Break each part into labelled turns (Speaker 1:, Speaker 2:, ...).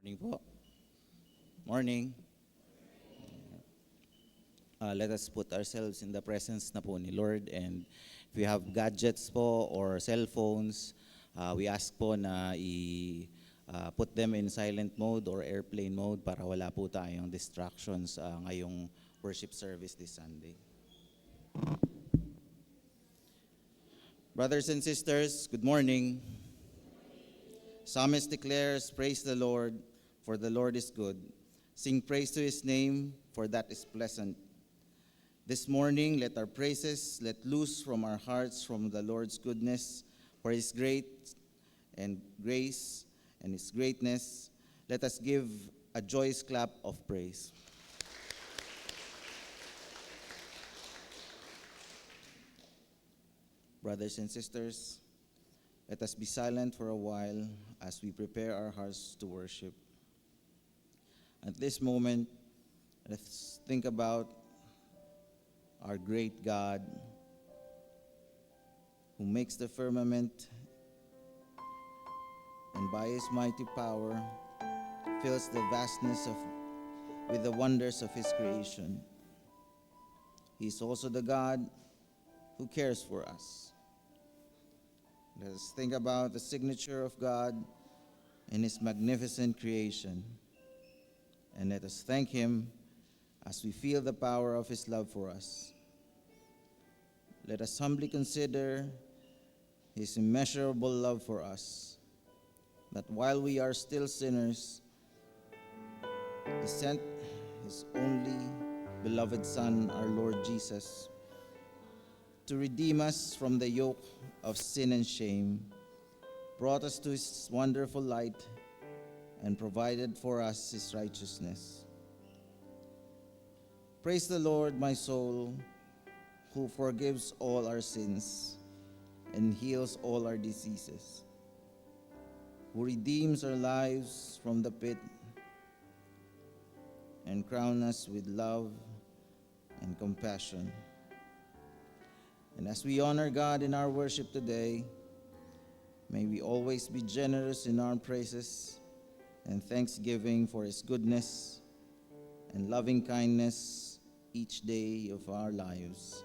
Speaker 1: Morning po. Morning. Let us put ourselves in the presence na po ni Lord, and if we have gadgets po or cell phones, we ask po na put them in silent mode or airplane mode para wala po tayong distractions ngayong worship service this Sunday. Brothers and sisters, good morning. Psalmist declares, "Praise the Lord, for the Lord is good. Sing praise to his name, for that is pleasant." This morning, let our praises let loose from our hearts from the Lord's goodness, for his great and grace and his greatness. Let us give a joyous clap of praise. Brothers and sisters, let us be silent for a while as we prepare our hearts to worship. At this moment, let's think about our great God who makes the firmament and by his mighty power fills the vastness with the wonders of his creation. He is also the God who cares for us. Let us think about the signature of God in his magnificent creation, and let us thank him as we feel the power of his love for us. Let us humbly consider his immeasurable love for us, that while we are still sinners, he sent his only beloved Son, our Lord Jesus, to redeem us from the yoke of sin and shame, brought us to his wonderful light, and provided for us his righteousness. Praise the Lord, my soul, who forgives all our sins and heals all our diseases, who redeems our lives from the pit and crowns us with love and compassion. And as we honor God in our worship today, may we always be generous in our praises and thanksgiving for his goodness and loving kindness each day of our lives.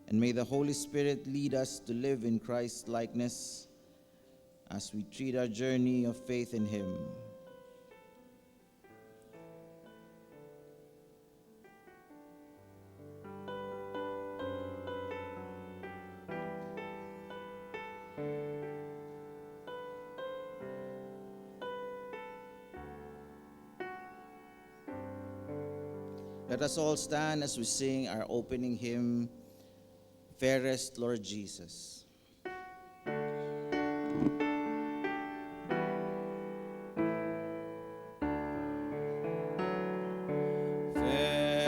Speaker 1: And may the Holy Spirit lead us to live in Christ's likeness as we treat our journey of faith in him. Let us all stand as we sing our opening hymn, "Fairest Lord Jesus."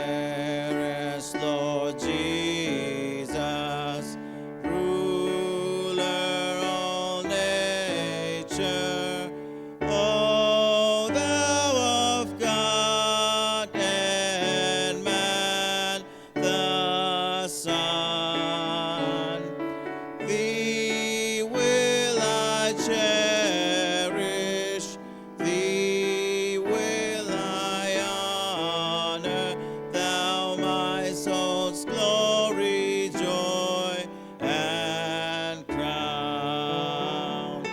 Speaker 1: Fairest Lord Jesus, ruler all nature, O thou of God and man, the Son, thee will I cherish, thee will I honor, thou my soul's glory, joy, and crown.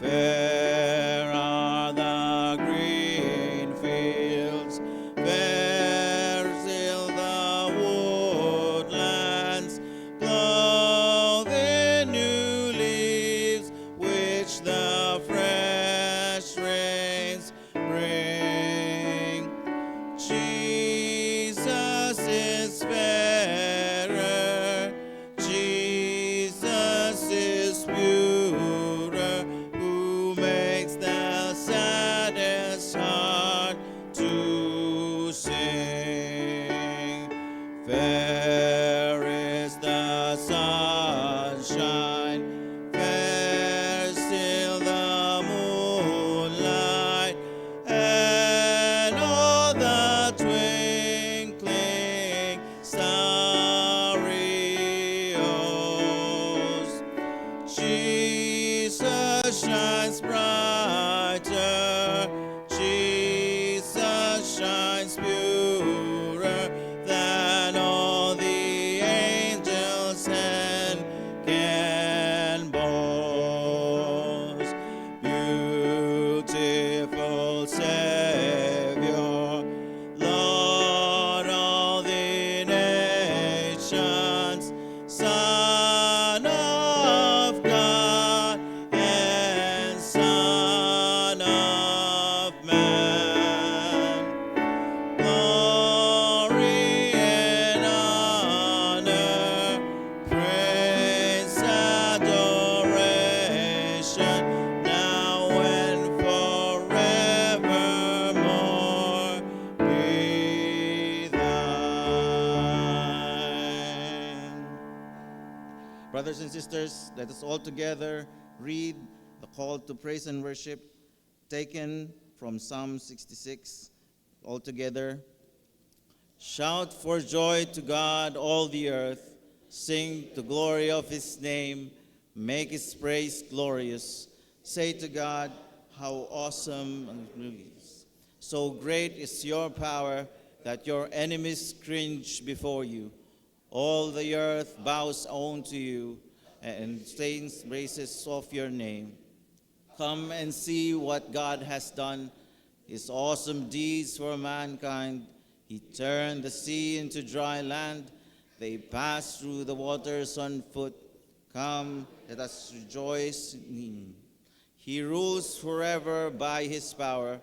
Speaker 1: Fair are the green fields, fair still the woodlands, clothed in new leaves, which the fresh rains bring. Jesus is fairer, Jesus is purer, who makes the saddest heart to sing. Fair is the sunshine, fair still the moonlight, and all the twinkling starry hosts. Jesus shines brighter, Brothers and sisters, let us all together read the call to praise and worship taken from Psalm 66. All together. Shout for joy to God, all the earth. Sing to glory of his name. Make his praise glorious. Say to God, how awesome and glorious. So great is your power that your enemies cringe before you. All the earth bows down to you and sings praises of your name. Come and see what God has done, his awesome deeds for mankind. He turned the sea into dry land. They passed through the waters on foot. Come, let us rejoice in him. He rules forever by his power.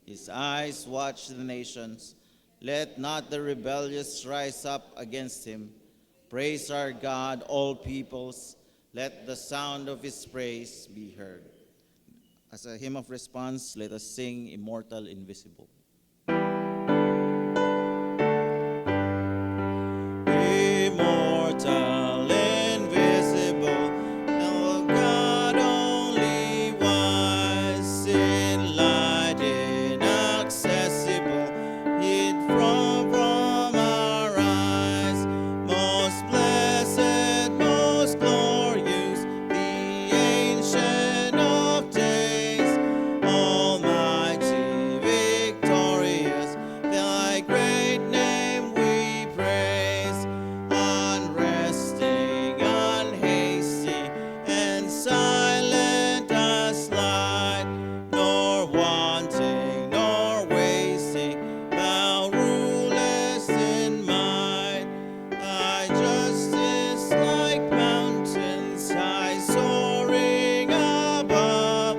Speaker 1: His eyes watch the nations. Let not the rebellious rise up against him. Praise our God, all peoples. Let the sound of his praise be heard. As a hymn of response, let us sing Immortal Invisible. Immortal, invisible, O God only wise, in light inaccessible, hid from our eyes, most blessed, most glorious, the Ancient of Days, Almighty, victorious, thy great name we praise, unresting, unhasty, and silent as light, nor wanting, nor wasting, thou rulest in might. Thy justice like mountains high soaring above,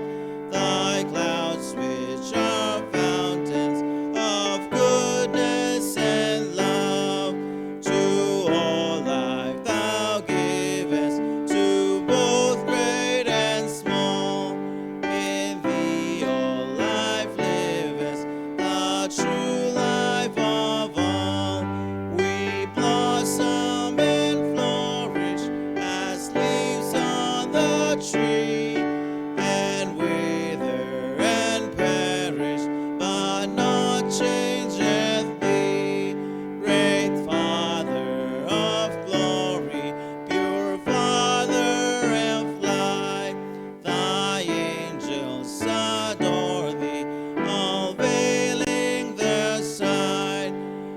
Speaker 1: thy clouds which are fountains of goodness and love. To all life thou givest, to both great and small. In thee all life liveth, the true life of all. We blossom and flourish as leaves on the tree, and wither and perish, but not changeth thee. Great Father of glory, pure Father of light, thy angels adore thee, all veiling their sight.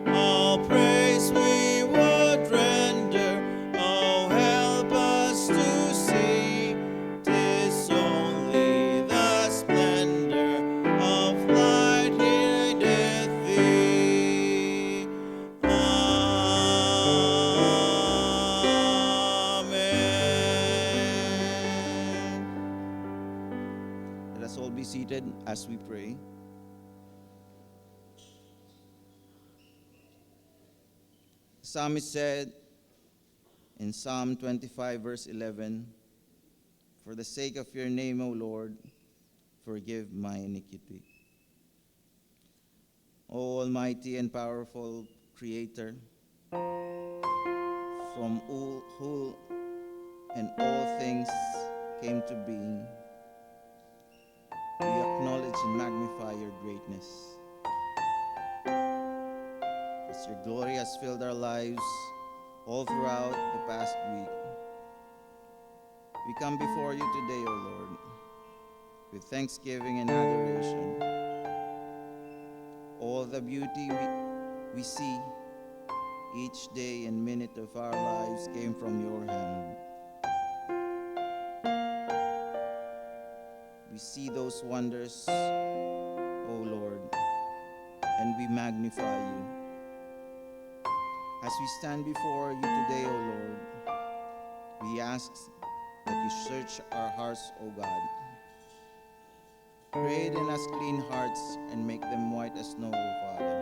Speaker 1: All praise we would render, oh help us to see, 'tis only the splendor of light hideth thee. Amen. Let us all be seated as we pray. The psalmist said in Psalm 25, verse 11, for the sake of your name, O Lord, forgive my iniquity. O Almighty and powerful Creator, from who and all things came to being, we acknowledge and magnify your greatness. As your glory has filled our lives all throughout the past week, we come before you today, O Lord, with thanksgiving and adoration. All the beauty we see each day and minute of our lives came from your hand. We see those wonders, O Lord, and we magnify you. As we stand before you today, O Lord, we ask that you search our hearts, O God. Create in us clean hearts and make them white as snow, O Father,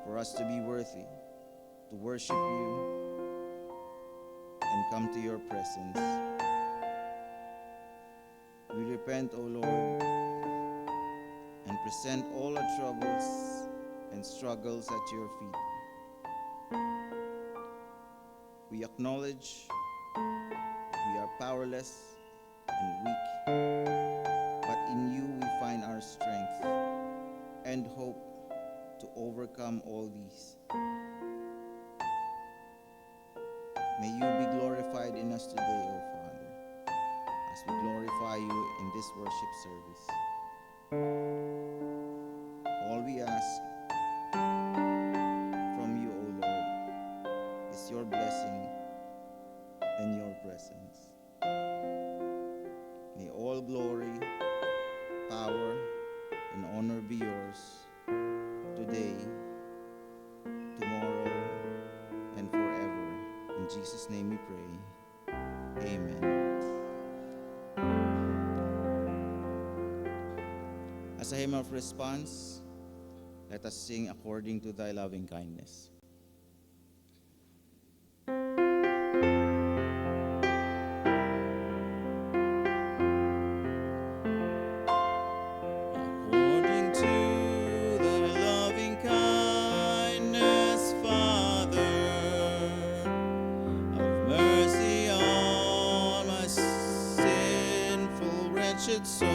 Speaker 1: for us to be worthy to worship you and come to your presence. We repent, O Lord, and present all our troubles and struggles at your feet. We acknowledge powerless and weak, but in you we find our strength and hope to overcome all these. May you be glorified in us today, O Father, as we glorify you in this worship service. All we ask from you, O Lord, is your blessing and your presence. May all glory, power, and honor be yours today, tomorrow, and forever. In Jesus' name we pray. Amen. As a hymn of response, let us sing according to thy loving kindness. According to thy loving kindness, Father, have mercy on my sinful, wretched soul.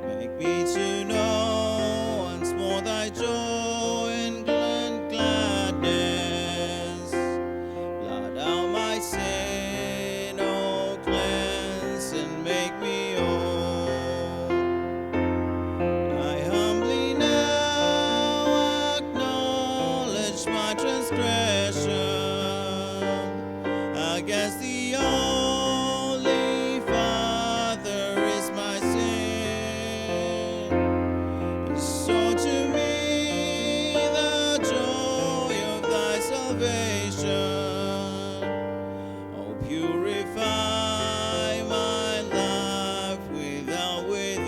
Speaker 1: Make me to know once more thy joy and gladness. Blot out my sin, oh, cleanse and make me whole. I humbly now acknowledge my transgression against the only Father is my sin. Restore to me the joy of thy salvation. Oh, purify my life without within.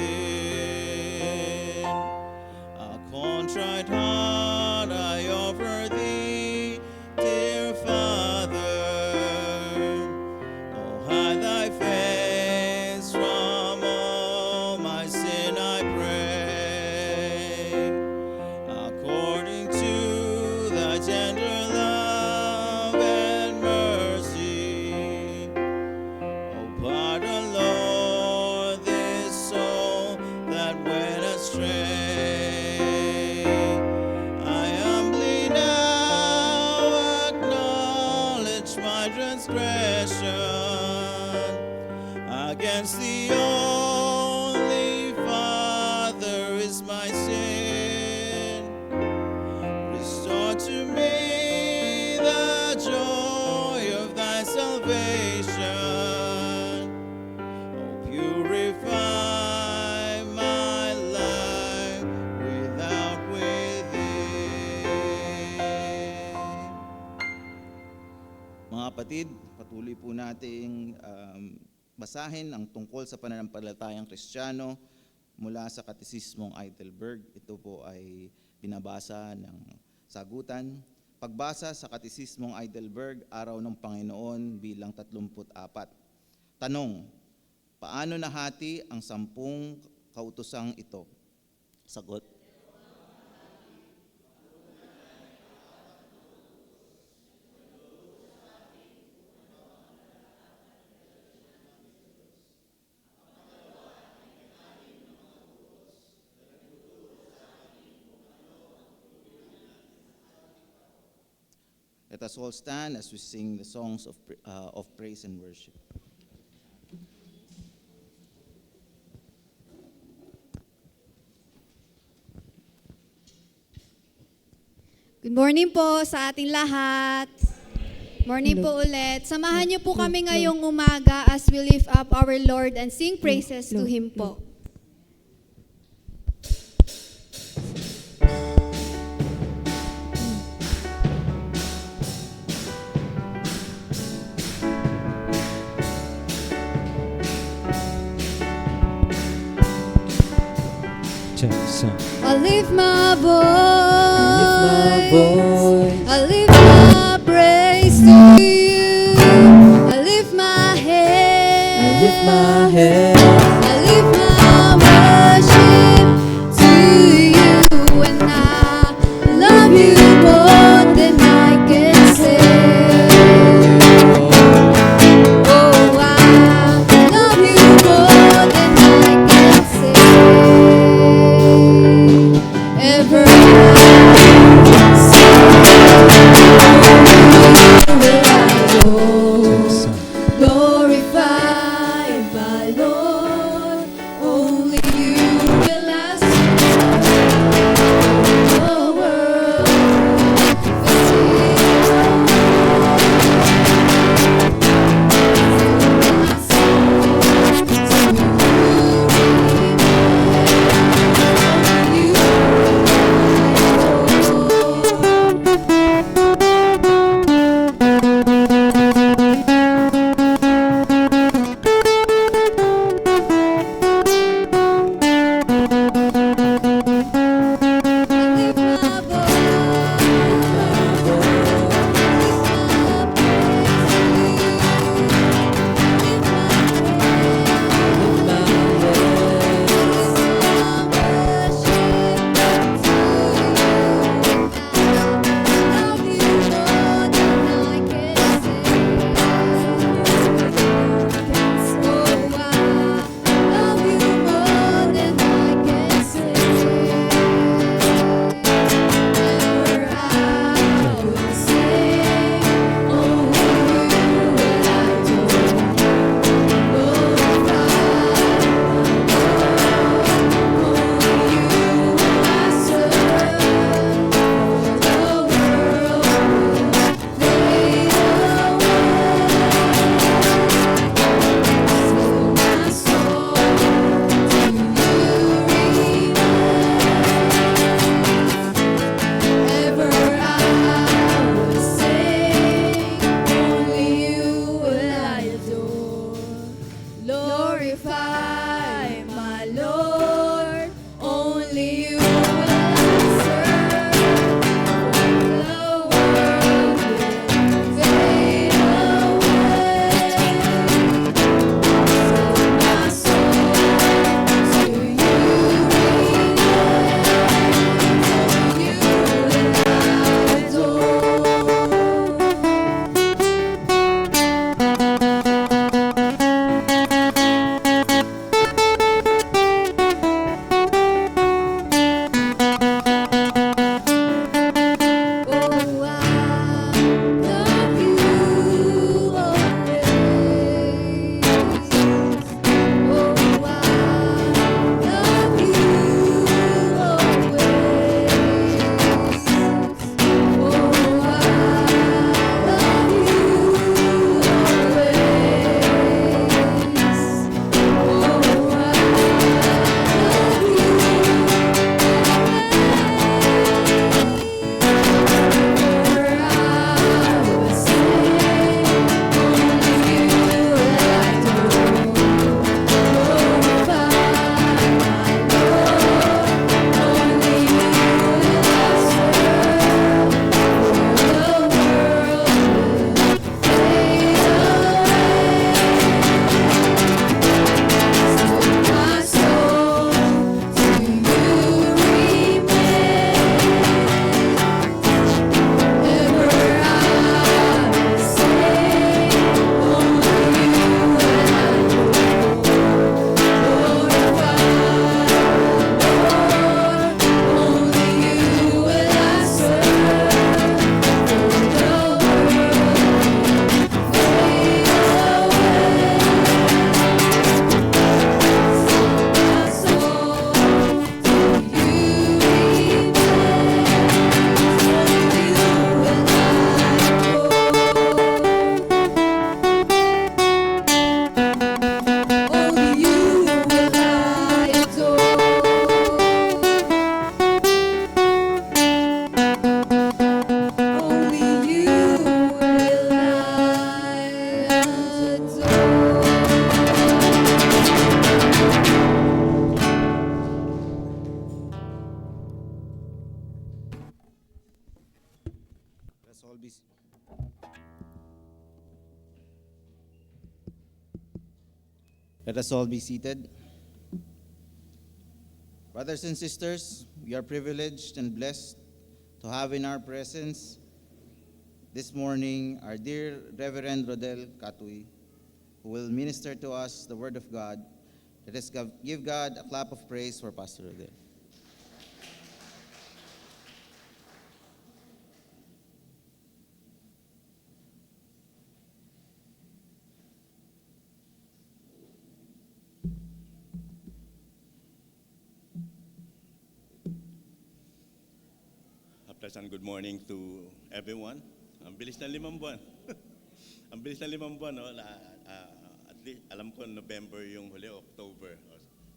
Speaker 1: A contrite heart I offer thee, dear Father. Oh, hide thy face from all my sin, I pray. According to thy tender love and mercy, oh, pardon, Lord, this soul that went astray. I humbly now acknowledge my transgression against the only Father is my sin. Restore to me the joy of thy salvation. Oh, purify my life without within. Mga kapatid, patuloy po nating basahin ang tungkol sa pananampalatayang Kristiyano mula sa Katisismong Heidelberg. Ito po ay binabasa ng sagutan. Pagbasa sa Katisismong Heidelberg, Araw ng Panginoon bilang 34. Tanong, paano nahati ang 10 kautosang ito? Sagot. Let us all stand as we sing the songs of praise and worship.
Speaker 2: Good morning po sa ating lahat. Morning po ulit. Samahan niyo po kami ngayong umaga as we lift up our Lord and sing praises to Him po. I lift my voice, I lift my praise to you. I lift my head, I lift my worship to you. And I love you more than I can say.
Speaker 1: all be Let us all be seated. Brothers and sisters, we are privileged and blessed to have in our presence this morning our dear Reverend Rodel Katui, who will minister to us the Word of God. Let us give God a clap of praise for Pastor Rodel.
Speaker 3: A pleasant good morning to everyone. Ang bilis na 5 buwan. Ang bilis na 5 buwan, no? At least, alam ko November yung huli, October.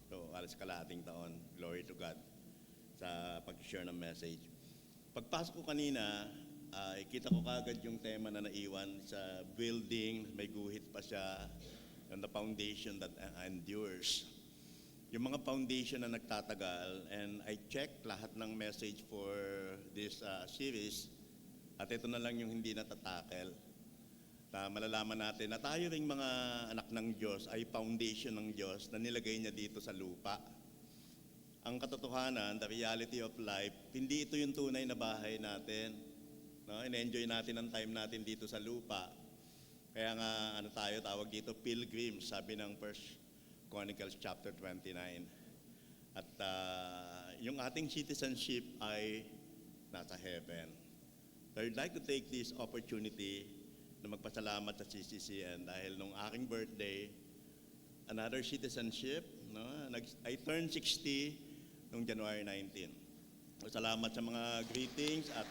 Speaker 3: So, alas kalahating taon. Glory to God sa pag-share ng message. Pagpasok ko kanina, ikita ko kagad yung tema na naiwan sa building. May guhit pa siya. On the foundation that endures. Yung mga foundation na nagtatagal, and I checked lahat ng message for this series, at ito na lang yung hindi natatakel. Na malalaman natin na tayo ring mga anak ng Diyos ay foundation ng Diyos na nilagay niya dito sa lupa. Ang katotohanan, the reality of life, hindi ito yung tunay na bahay natin. No? In-enjoy natin ang time natin dito sa lupa. Kaya nga, tayo, tawag dito, pilgrims, sabi ng First Chronicles chapter 29. At yung ating citizenship ay nasa heaven. So I'd like to take this opportunity na magpasalamat sa CCCN dahil nung aking birthday, another citizenship, no? I turned 60 nung January 19. So salamat sa mga greetings at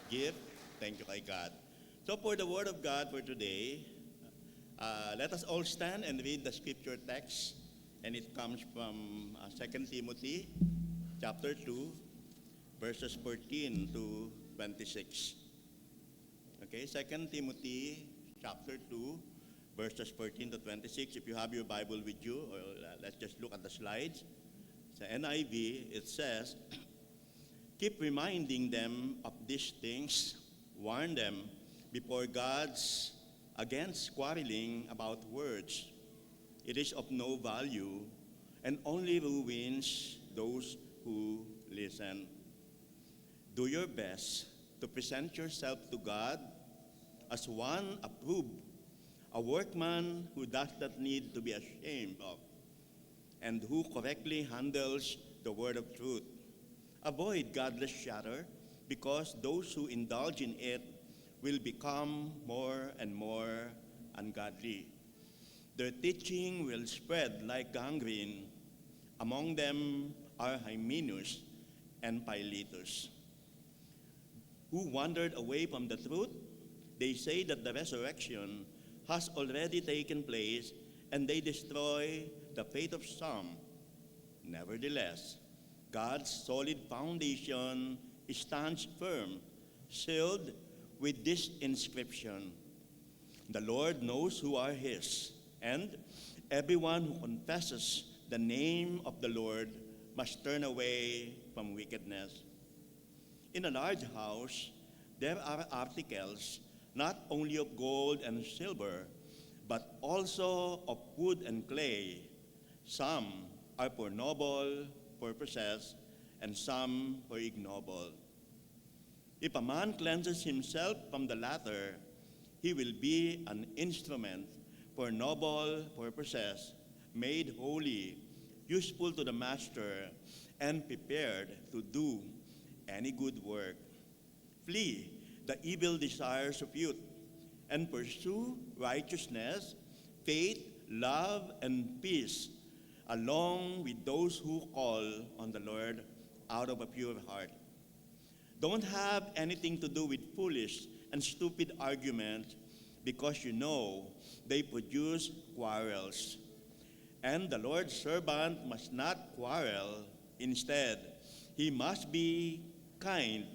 Speaker 3: gift. Thank you kay God. So for the Word of God for today, let us all stand and read the scripture text, and it comes from 2 Timothy chapter 2, verses 14 to 26. Okay, 2 Timothy chapter 2, verses 14 to 26. If you have your Bible with you, or let's just look at the slides. Sa NIV, it says, "Keep reminding them of these things, warn them before God's against quarreling about words. It is of no value and only ruins those who listen. Do your best to present yourself to God as one approved, a workman who does not need to be ashamed of, and who correctly handles the word of truth. Avoid godless chatter, because those who indulge in it will become more and more ungodly. Their teaching will spread like gangrene. Among them are Hymenaeus and Philetus, who wandered away from the truth. They say that the resurrection has already taken place, and they destroy the faith of some. Nevertheless, God's solid foundation stands firm, sealed with this inscription: the Lord knows who are his, and everyone who confesses the name of the Lord must turn away from wickedness. In a large house, there are articles not only of gold and silver, but also of wood and clay. Some are for noble purposes, and some for ignoble. If a man cleanses himself from the latter, he will be an instrument for noble purposes, made holy, useful to the master, and prepared to do any good work. Flee the evil desires of youth, and pursue righteousness, faith, love, and peace, along with those who call on the Lord out of a pure heart. Don't have anything to do with foolish and stupid arguments, because you know they produce quarrels. And the Lord's servant must not quarrel. Instead, he must be kind.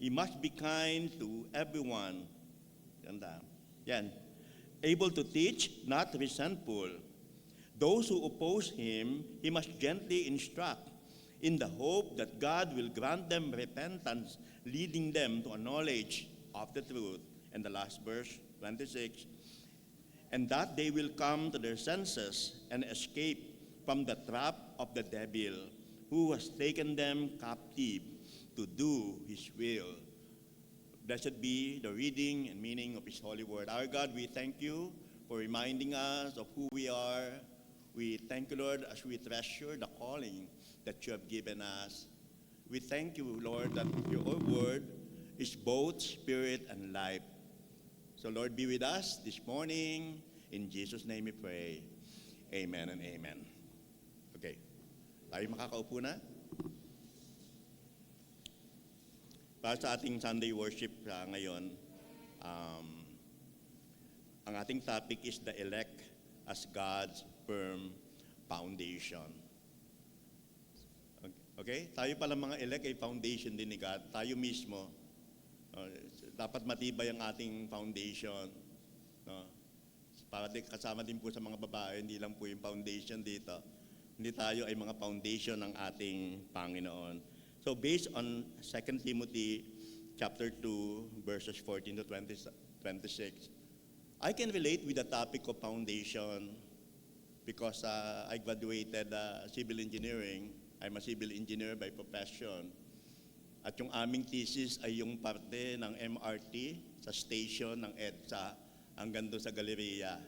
Speaker 3: He must be kind to everyone. Yan. Able to teach, not resentful. Those who oppose him, he must gently instruct, in the hope that God will grant them repentance leading them to a knowledge of the truth. And the last verse, 26, and that they will come to their senses and escape from the trap of the devil, who has taken them captive to do his will. Blessed be the reading and meaning of his holy word. Our God, we thank you for reminding us of who we are. We thank you, Lord, as we treasure the calling that you have given us. We thank you, Lord, that your word is both spirit and life. So, Lord, be with us this morning. In Jesus' name we pray. Amen and amen. Okay. Tayo makakaupo na? Para sa ating Sunday worship ngayon, ang ating topic is the elect as God's firm foundation. Okay? Tayo pala mga elect ay foundation din ni God. Tayo mismo, dapat matibay ang ating foundation. No? Para kasama din po sa mga babae, hindi lang po yung foundation dito. Hindi tayo ay mga foundation ng ating Panginoon. So based on 2 Timothy chapter 2, verses 14 to 26, I can relate with the topic of foundation because I graduated civil engineering. I'm a civil engineer by profession. At yung aming thesis ay yung parte ng MRT sa station ng EDSA hanggang doon sa Galleria.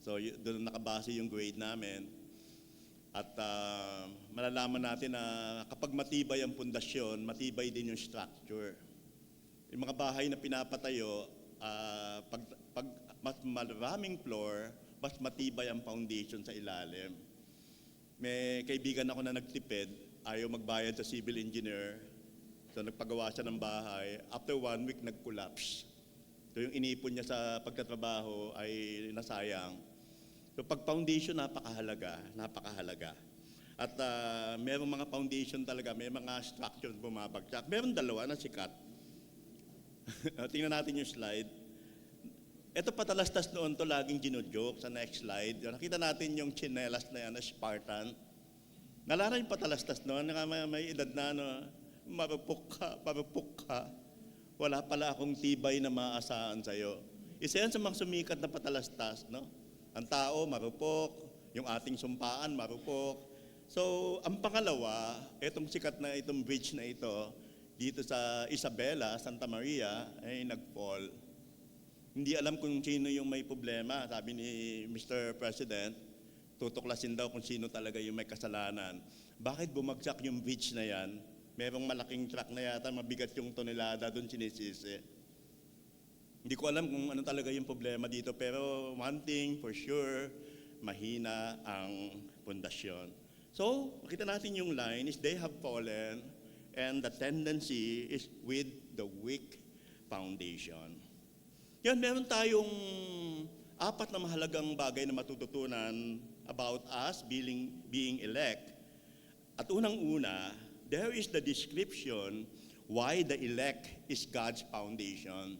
Speaker 3: So doon nakabase yung grade namin. At malalaman natin na kapag matibay ang pundasyon, matibay din yung structure. Yung mga bahay na pinapatayo, pag mas maraming floor, mas matibay ang foundation sa ilalim. May kaibigan ako na nagtipid, ayaw magbayad sa civil engineer. So nagpagawa siya ng bahay. After 1 week, nag-collapse. So yung inipon niya sa pagtatrabaho ay nasayang. So pag foundation, napakahalaga. At merong mga foundation talaga, may mga structure bumabagsak. Meron dalawa na sikat. Tingnan natin yung slide. Ito patalastas noon to laging ginujoke sa next slide. Nakita natin yung chinelas na yan, na Spartan. Nalala yung patalastas noon, may edad na, marupok ka. Wala pala akong tibay na maaasahan sa'yo. Isa yan sa mga sumikat na patalastas, no? Ang tao, marupok. Yung ating sumpaan, marupok. So, ang pangalawa, itong sikat na itong bridge na ito, dito sa Isabela, Santa Maria, ay nag-fall. Hindi alam kung sino yung may problema. Sabi ni Mr. President, tutuklasin daw kung sino talaga yung may kasalanan. Bakit bumagsak yung bridge na yan? Merong malaking truck na yata, mabigat yung tonelada doon sinisisi. Hindi ko alam kung ano talaga yung problema dito, pero one thing for sure, mahina ang pundasyon. So, makita natin yung line is they have fallen and the tendency is with the weak foundation. Yan, meron tayong 4 na mahalagang bagay na matututunan about us being elect. At unang-una, there is the description why the elect is God's foundation.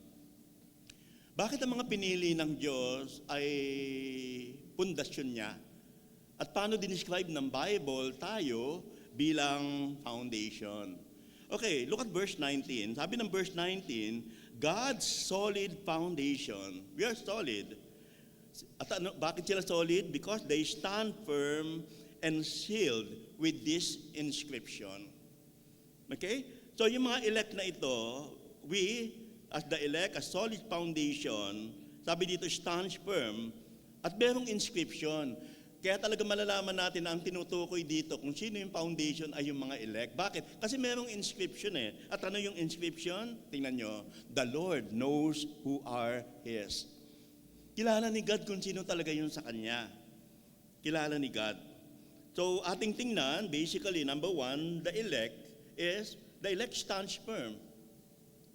Speaker 3: Bakit ang mga pinili ng Diyos ay pundasyon niya? At paano dinescribe ng Bible tayo bilang foundation? Okay, look at verse 19. Sabi ng verse 19, God's solid foundation. We are solid. At bakit sila solid? Because they stand firm and sealed with this inscription. Okay? So yung mga elect na ito, we, as the elect, a solid foundation, sabi dito, stands firm, at merong inscription. Kaya talaga malalaman natin na ang tinutukoy dito kung sino yung foundation ay yung mga elect. Bakit? Kasi merong inscription eh. At ano yung inscription? Tingnan nyo. The Lord knows who are His. Kilala ni God kung sino talaga yun sa Kanya. Kilala ni God. So ating tingnan, basically, number 1, the elect stands firm.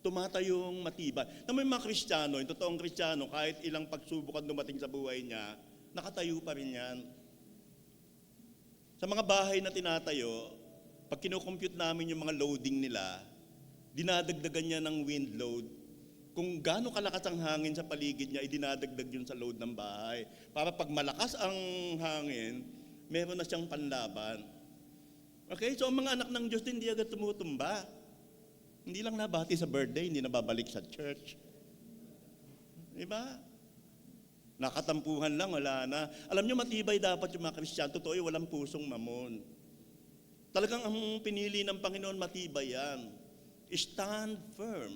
Speaker 3: Tumatayong matibay. Na may mga Kristiyano, yung totoong Kristiyano, kahit ilang pagsubok ang dumating sa buhay niya, nakatayo pa rin yan. Sa mga bahay na tinatayo, pag kinocompute namin yung mga loading nila, dinadagdagan niya ng wind load. Kung gaano kalakas ang hangin sa paligid niya, dinadagdag yun sa load ng bahay. Para pag malakas ang hangin, meron na siyang panlaban. Okay? So ang mga anak ng Diyos din, hindi agad tumutumba. Hindi lang nabati sa birthday, hindi nababalik sa church. Diba? Nakatampuhan lang, wala na. Alam nyo, matibay dapat yung mga Kristiyano. Totoo yung walang pusong mamon. Talagang ang pinili ng Panginoon, matibay yan. Stand firm.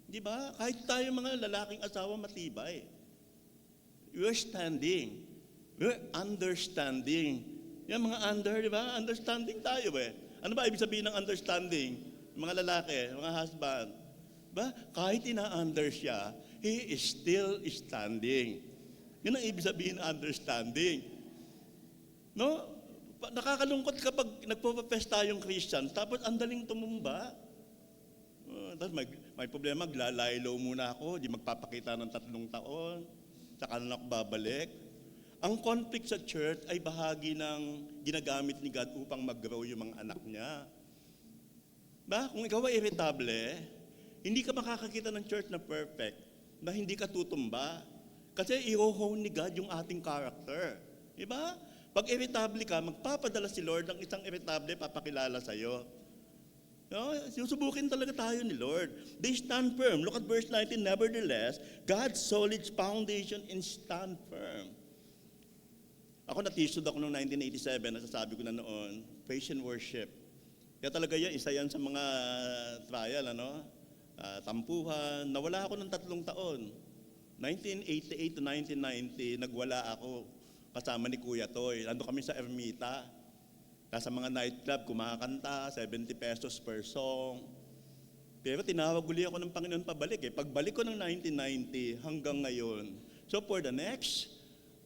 Speaker 3: Diba? Kahit tayo mga lalaking asawa, matibay. We're standing. We're understanding. Yan mga under, di ba? Understanding tayo eh. Ano ba ibig sabihin ng understanding? Mga lalaki, mga husband. Ba? Kahit ina-under siya, he is still standing. Yun ang ibig sabihin ng understanding. No? Nakakalungkot kapag nagpo-profess tayong Christian, tapos andaling tumumba. Tapos may problema, maglalaylo muna ako, di magpapakita ng 3 taon, saka na ako babalik. Ang conflict sa church ay bahagi ng ginagamit ni God upang mag-grow yung mga anak niya. Ba? Kung ikaw ay irritable, hindi ka makakakita ng church na perfect, na hindi ka tutumba. Kasi i-hone ni God yung ating character. Diba? Pag irritable ka, magpapadala si Lord ng isang irritable, papakilala sa'yo. No? Susubukin talaga tayo ni Lord. They stand firm. Look at verse 19. Nevertheless, God's solid foundation and stand firm. Ako natisod ako noong 1987, nasasabi ko na noon, praise and worship. Kaya talaga yan, isa yan sa mga trial, tampuhan. Nawala ako ng 3 taon. 1988 to 1990, nagwala ako kasama ni Kuya Toy. Nando kami sa Ermita. Nasa mga nightclub, kumakanta, 70 pesos per song. Pero tinawag uli ako ng Panginoon pabalik. Pagbalik ko ng 1990 hanggang ngayon. So for the next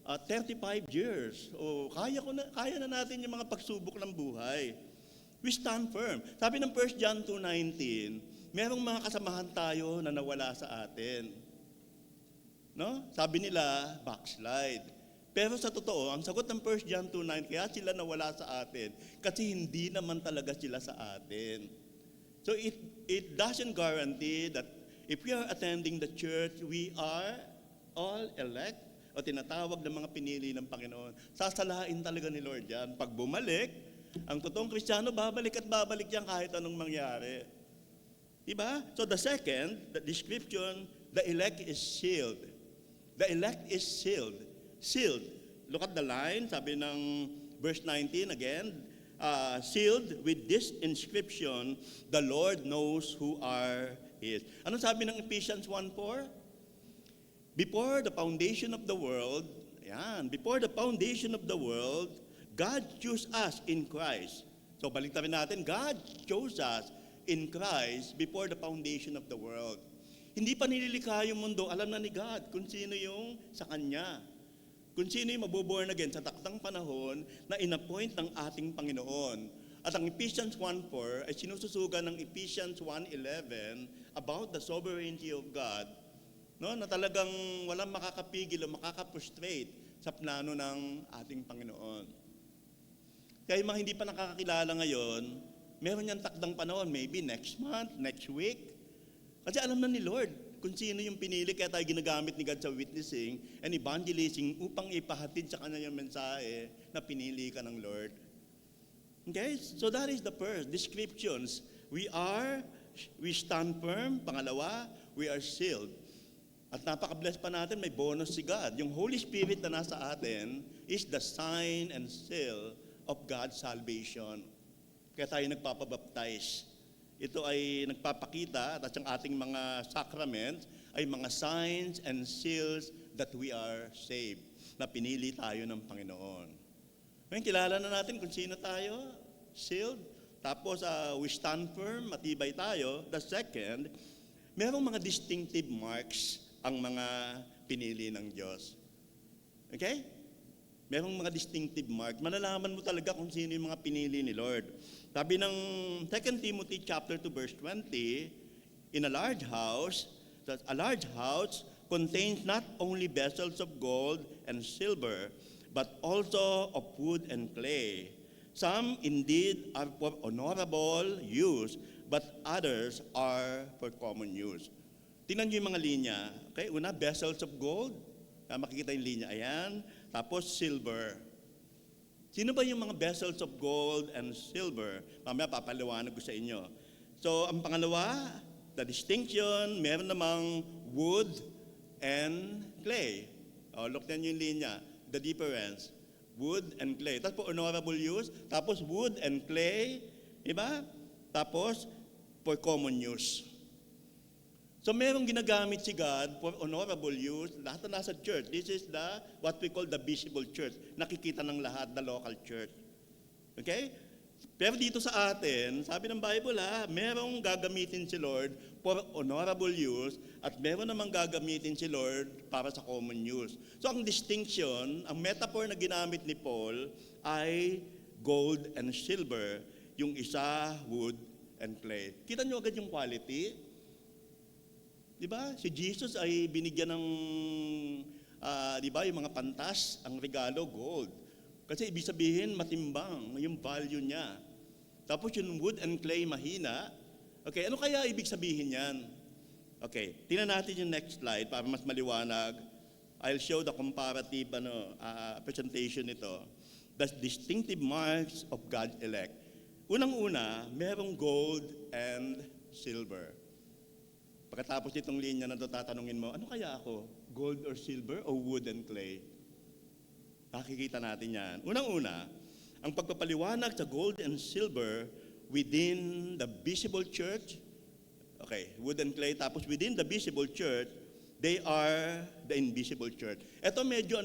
Speaker 3: 35 years, kaya na natin yung mga pagsubok ng buhay. We stand firm. Sabi ng 1 John 2:19, merong mga kasamahan tayo na nawala sa atin. No? Sabi nila, backslide. Pero sa totoo, ang sagot ng 1 John 2:9, kaya sila nawala sa atin kasi hindi naman talaga sila sa atin. So it doesn't guarantee that if we are attending the church, we are all elect o tinatawag ng mga pinili ng Panginoon. Sasalain talaga ni Lord yan. Pag bumalik, ang totoong Kristiyano, babalik at babalik yan kahit anong mangyari. Diba? So the second, the description, the elect is sealed. The elect is sealed. Sealed. Look at the line, sabi ng verse 19 again, sealed with this inscription, the Lord knows who are His. Ano sabi ng Ephesians 1:4? Before the foundation of the world, before the foundation of the world, God chose us in Christ. So balik natin, God chose us in Christ before the foundation of the world. Hindi pa nililikha yung mundo, alam na ni God kung sino yung sa Kanya. Kung sino yung mabuborn again sa taktang panahon na inappoint ng ating Panginoon. At ang Ephesians 1:4 ay sinususugan ng Ephesians 1:11 about the sovereignty of God, no, na talagang walang makakapigil o makakaprostrate sa plano ng ating Panginoon. Kaya yung mga hindi pa nakakakilala ngayon, meron niyang takdang panahon, maybe next month, next week. Kasi alam na ni Lord kung sino yung pinili, kaya tayo ginagamit ni God sa witnessing and evangelizing upang ipahatid sa kanya yung mensahe na pinili ka ng Lord. Okay? So that is the first, descriptions. We stand firm. Pangalawa, we are sealed. At napaka-bless pa natin, may bonus si God. Yung Holy Spirit na nasa atin is the sign and seal of God's salvation. Kaya tayo nagpapabaptize. Ito ay nagpapakita at ang ating mga sacraments ay mga signs and seals that we are saved, na pinili tayo ng Panginoon. Ngayon, kilala na natin kung sino tayo, sealed. Tapos, we stand firm, matibay tayo. The second, merong mga distinctive marks ang mga pinili ng Diyos. Okay? Merong mga distinctive mark. Malalaman mo talaga kung sino yung mga pinili ni Lord. Sabi ng 2 Timothy chapter 2 verse 20, in a large house contains not only vessels of gold and silver, but also of wood and clay. Some indeed are for honorable use, but others are for common use. Tingnan niyo yung mga linya. Okay? Una, vessels of gold. Makikita yung linya. Ayan. Tapos silver. Sino ba yung mga vessels of gold and silver? Mamaya papaliwanag ko sa inyo. So, ang pangalawa, the distinction, meron namang wood and clay. Look niyo yung linya, the difference. Wood and clay. Tapos for honorable use, tapos wood and clay, diba? Tapos for common use. So merong ginagamit si God for honorable use, lahat na nasa church. This is what we call the visible church. Nakikita ng lahat, the local church. Okay? Pero dito sa atin, sabi ng Bible merong gagamitin si Lord for honorable use at meron namang gagamitin si Lord para sa common use. So ang distinction, ang metaphor na ginamit ni Paul ay gold and silver, yung isa wood and clay. Kita nyo agad yung quality? Di ba? Si Jesus ay binigyan ng, di ba, yung mga pantas, ang regalo, gold. Kasi ibig sabihin, matimbang yung value niya. Tapos yung wood and clay, mahina. Okay, ano kaya ibig sabihin yan? Okay, tingnan natin yung next slide para mas maliwanag. I'll show the comparative presentation nito. The distinctive marks of God's elect. Unang-una, merong gold and silver. Pagkatapos itong linya na ito, tatanungin mo, ano kaya ako? Gold or silver o wood and clay? Nakikita natin yan. Unang-una, ang pagpapaliwanag sa gold and silver within the visible church, okay, wood and clay, tapos within the visible church, they are the invisible church. Ito medyo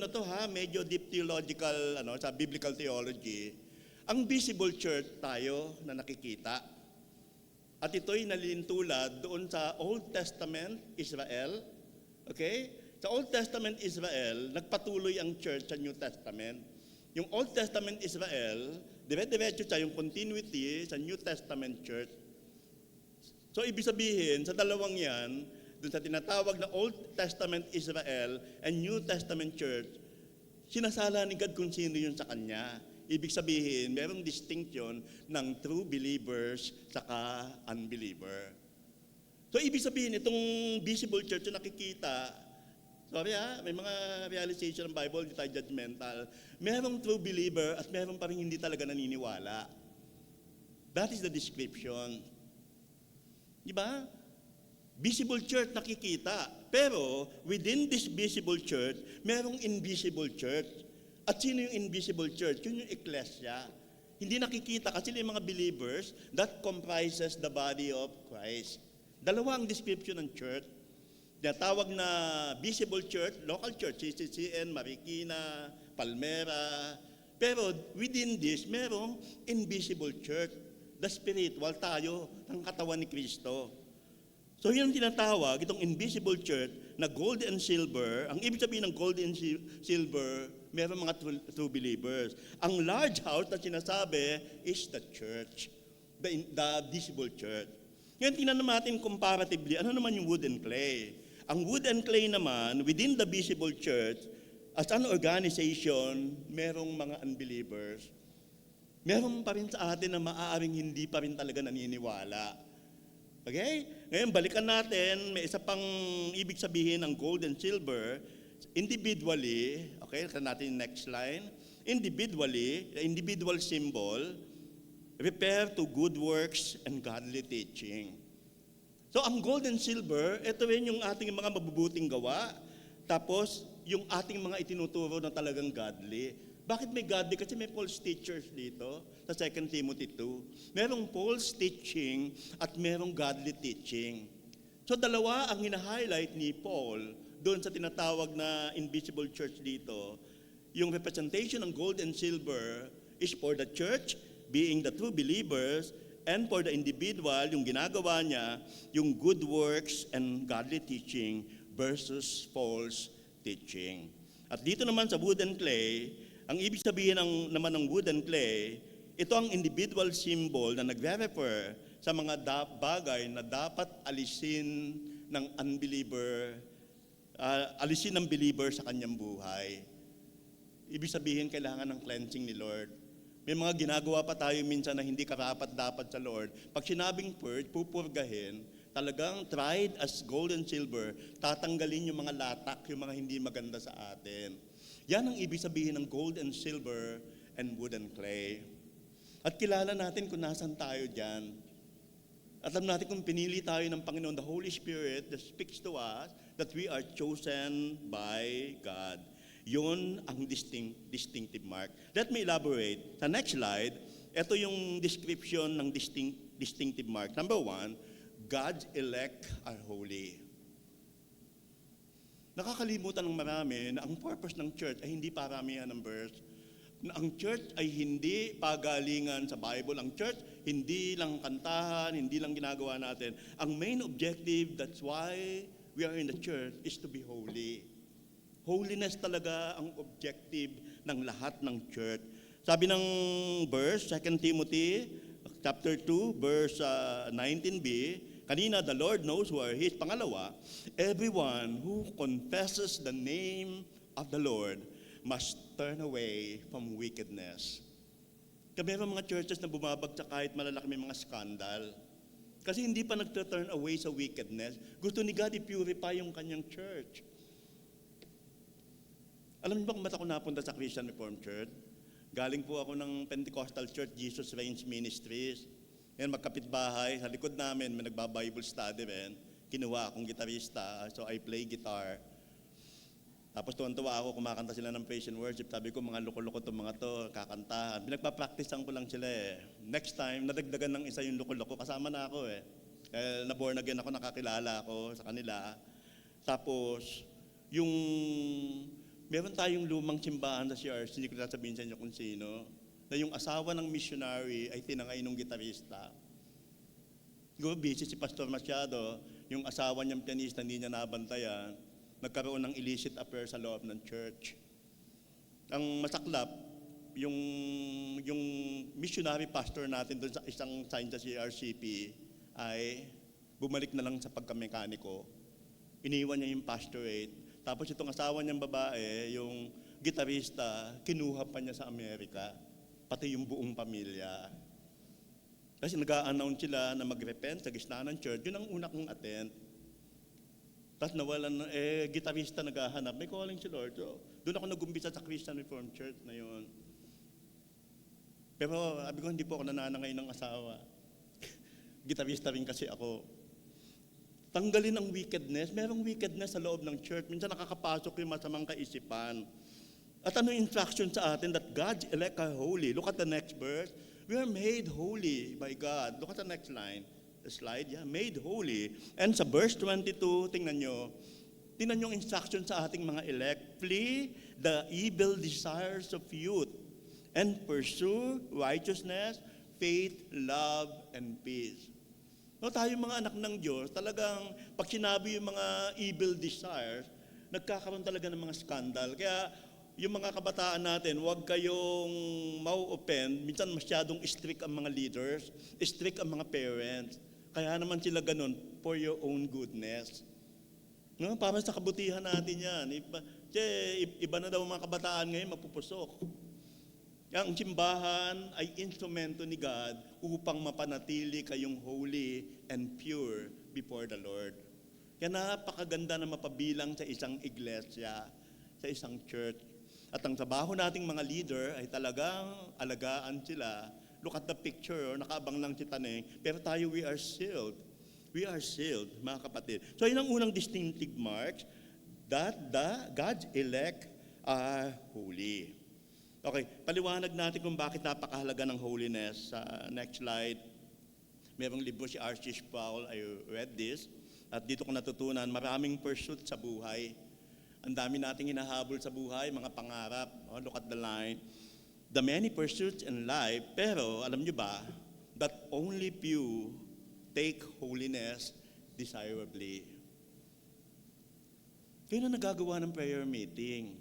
Speaker 3: medyo deep theological, sa biblical theology. Ang visible church tayo na nakikita. At ito'y nalilintulad doon sa Old Testament Israel. Okay? Sa Old Testament Israel, nagpatuloy ang church sa New Testament. Yung Old Testament Israel, dire-diretso siya yung continuity sa New Testament church. So, ibig sabihin, sa dalawang yan, doon sa tinatawag na Old Testament Israel and New Testament church, sinasala ni God kung sino yun sa Kanya. Ibig sabihin, merong distinction ng true believers saka unbeliever. So, ibig sabihin, itong visible church na nakikita, may mga realization ng Bible, hindi tayo judgmental. Merong true believer at meron pa rin hindi talaga naniniwala. That is the description. Di ba? Visible church nakikita. Pero, within this visible church, merong invisible church. At sino yung invisible church? Yun yung ecclesia. Hindi nakikita kasi yung mga believers that comprises the body of Christ. Dalawa ang description ng church. Tawag na visible church, local church, CCCN, Marikina, Palmera. Pero within this, merong invisible church. The spiritual, tayo, ang katawan ni Kristo. So yun ang tinatawag, itong invisible church na gold and silver. Ang ibig sabihin ng gold and silver, meron mga true believers. Ang large house na sinasabi is the church, the visible church. Ngayon, tingnan natin comparatively, ano naman yung wood and clay? Ang wood and clay naman, within the visible church, as an organization, merong mga unbelievers. Meron pa rin sa atin na maaaring hindi pa rin talaga naniniwala. Okay? Ngayon, balikan natin, may isa pang ibig sabihin ng gold and silver. Individually, okay, ito natin yung next line. Individually, the individual symbol, refer to good works and godly teaching. So, ang gold and silver, ito rin yung ating mga mabubuting gawa. Tapos, yung ating mga itinuturo na talagang godly. Bakit may godly? Kasi may false teachers dito sa 2 Timothy 2. Merong false teaching at merong godly teaching. So dalawa ang hina-highlight ni Paul doon sa tinatawag na invisible church dito. Yung representation ng gold and silver is for the church, being the true believers, and for the individual, yung ginagawa niya, yung good works and godly teaching versus false teaching. At dito naman sa wood and clay, ang ibig sabihin naman ng wood and clay, ito ang individual symbol na nagre-refer sa mga bagay na dapat alisin ng unbeliever, alisin ng believer sa kanyang buhay. Ibig sabihin, kailangan ng cleansing ni Lord. May mga ginagawa pa tayo minsan na hindi karapat-dapat sa Lord. Pag sinabing purge, pupurgahin, talagang tried as gold and silver, tatanggalin yung mga latak, yung mga hindi maganda sa atin. Yan ang ibig sabihin ng gold and silver and wood and clay. At kilala natin kung nasan tayo dyan. At alam natin kung pinili tayo ng Panginoon, the Holy Spirit that speaks to us that we are chosen by God. Yun ang distinctive mark. Let me elaborate. Sa next slide, ito yung description ng distinctive mark. Number 1, God's elect are holy. Nakakalimutan ng marami na ang purpose ng church ay hindi paramihan ng verse. Na ang church ay hindi pagalingan sa Bible. Ang church, hindi lang kantahan, hindi lang ginagawa natin. Ang main objective, that's why we are in the church, is to be holy. Holiness talaga ang objective ng lahat ng church. Sabi ng verse, 2 Timothy chapter 2, verse 19b, kanina, the Lord knows who are His. Pangalawa, everyone who confesses the name of the Lord must turn away from wickedness. Kaya meron mga churches na bumabagsak kahit malalaki may mga skandal. Kasi hindi pa nagturn away sa wickedness. Gusto ni God i-purify yung kanyang church. Alam niyo ba kung ba't ako napunta sa Christian Reformed Church? Galing po ako ng Pentecostal Church, Jesus Reigns Ministries. Ngayon, magkapitbahay, sa likod namin, may nagba-Bible study rin. Kinuha akong gitarista, so I play guitar. Tapos tuwan-tuwa ako, kumakanta sila ng praise and worship. Sabi ko, mga loko-loko itong mga to, kakantahan. Pinagpa-practicean ko lang sila eh. Next time, nadagdagan ng isa yung loko-loko, kasama na ako eh. Na-born again ako, nakakilala ako sa kanila. Tapos, meron tayong lumang simbahan sa CRC, hindi ko sasabihin sa inyo kung sino, na yung asawa ng missionary ay tinangay ng gitarista. Busy si Pastor masyado, yung asawa niyang pianista hindi niya nabantayan, nagkaroon ng illicit affair sa loob ng church. Ang masaklap, yung missionary pastor natin doon sa isang sign sa CRCP ay bumalik na lang sa pagkamekaniko. Iniwan niya yung pastorate. Tapos itong asawa niyang babae, yung gitarista, kinuha pa niya sa Amerika, pati yung buong pamilya. Kasi nag-a-announce sila na mag-repent sa gitna ng church. Yun ang una kong attend. Tapos nawalan, gitarista naghahanap, may calling si Lord. So, doon ako nag-umpisa sa Christian Reformed Church na yun. Pero sabi ko, hindi po ako nananangay ng asawa. Gitarista rin kasi ako. Tanggalin ang wickedness. Merong wickedness sa loob ng church. Minsan nakakapasok yung masamang kaisipan. At ano yung instruction sa atin that God's elect are holy? Look at the next verse. We are made holy by God. Look at the next line. The slide, yeah, made holy. And sa verse 22, tingnan nyo yung instruction sa ating mga elect. Flee the evil desires of youth and pursue righteousness, faith, love, and peace. No, tayo mga anak ng Diyos, talagang pag sinabi yung mga evil desires, nagkakaroon talaga ng mga skandal. Kaya yung mga kabataan natin, huwag kayong mau-offend. Minsan masyadong strict ang mga leaders, strict ang mga parents. Kaya naman sila ganun, for your own goodness. No, para sa kabutihan natin yan. Iba na daw mga kabataan ngayon, mapupusok. Ang simbahan ay instrumento ni God upang mapanatili kayong holy and pure before the Lord. Kaya napakaganda na mapabilang sa isang iglesia, sa isang church. At ang trabaho nating mga leader ay talagang alagaan sila. Look at the picture, nakaabang lang si Taneng, pero tayo we are sealed. We are sealed, mga kapatid. So yun ang unang distinctive marks that the God's elect are holy. Okay, paliwanag natin kung bakit napakahalaga ng holiness. Sa next slide, mayroong libro si R.C. Sproul, I read this, at dito ko natutunan, maraming pursuit sa buhay. Ang dami nating hinahabol sa buhay, mga pangarap. Oh, look at the line. The many pursuits in life, pero alam nyo ba, that only few take holiness desirably. Kayo na nagagawa ng prayer meeting.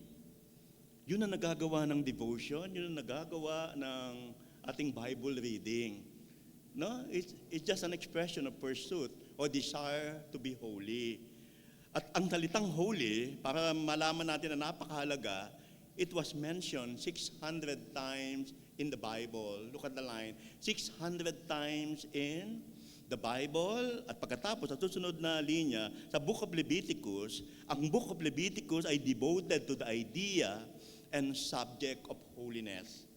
Speaker 3: Yun ang nagagawa ng devotion, yun ang nagagawa ng ating Bible reading. No? It's just an expression of pursuit or desire to be holy. At ang salitang holy, para malaman natin na napakahalaga, it was mentioned 600 times in the Bible. Look at the line. 600 times in the Bible. At pagkatapos, sa susunod na linya, sa Book of Leviticus, ang Book of Leviticus ay devoted to the idea and subject of holiness.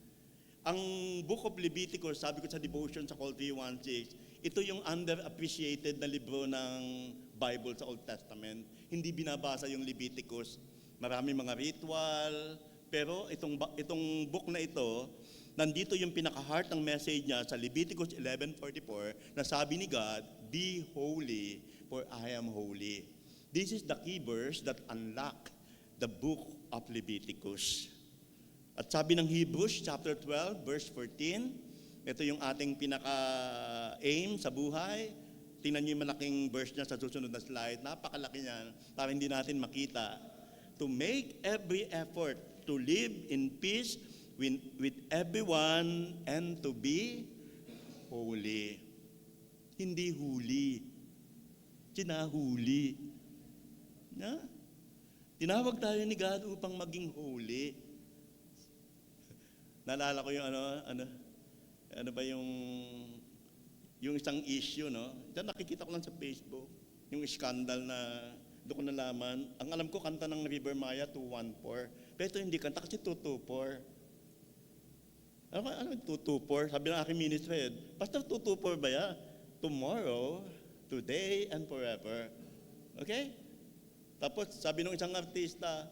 Speaker 3: Ang Book of Leviticus, sabi ko sa devotion sa Call 316, Ito yung underappreciated na libro ng Bible sa Old Testament. Hindi binabasa yung Leviticus. Marami mga ritual. Pero itong book na ito, nandito yung pinaka-heart ng message niya sa Leviticus 11:44 na sabi ni God, "Be holy, for I am holy." This is the key verse that unlock the book of Leviticus. At sabi ng Hebrews chapter 12 verse 14, ito yung ating pinaka-aim sa buhay. Tingnan niyo yung malaking verse niya sa susunod na slide. Napakalaki niyan para hindi natin makita. To make every effort to live in peace with everyone and to be holy. Hindi huli. Sinahuli. Na? Tinawag tayo ni God upang maging holy. Naalala ko yung ano ba yung isang issue, no? Diyan nakikita ko lang sa Facebook, yung scandal na doon ko nalaman. Ang alam ko, kanta ng River Maya 214. Pero ito hindi kanta kasi 224. Ano 224? Sabi ng aking ministry head, Pastor, 224 ba yan? Tomorrow, today, and forever. Okay? Tapos sabi ng isang artista,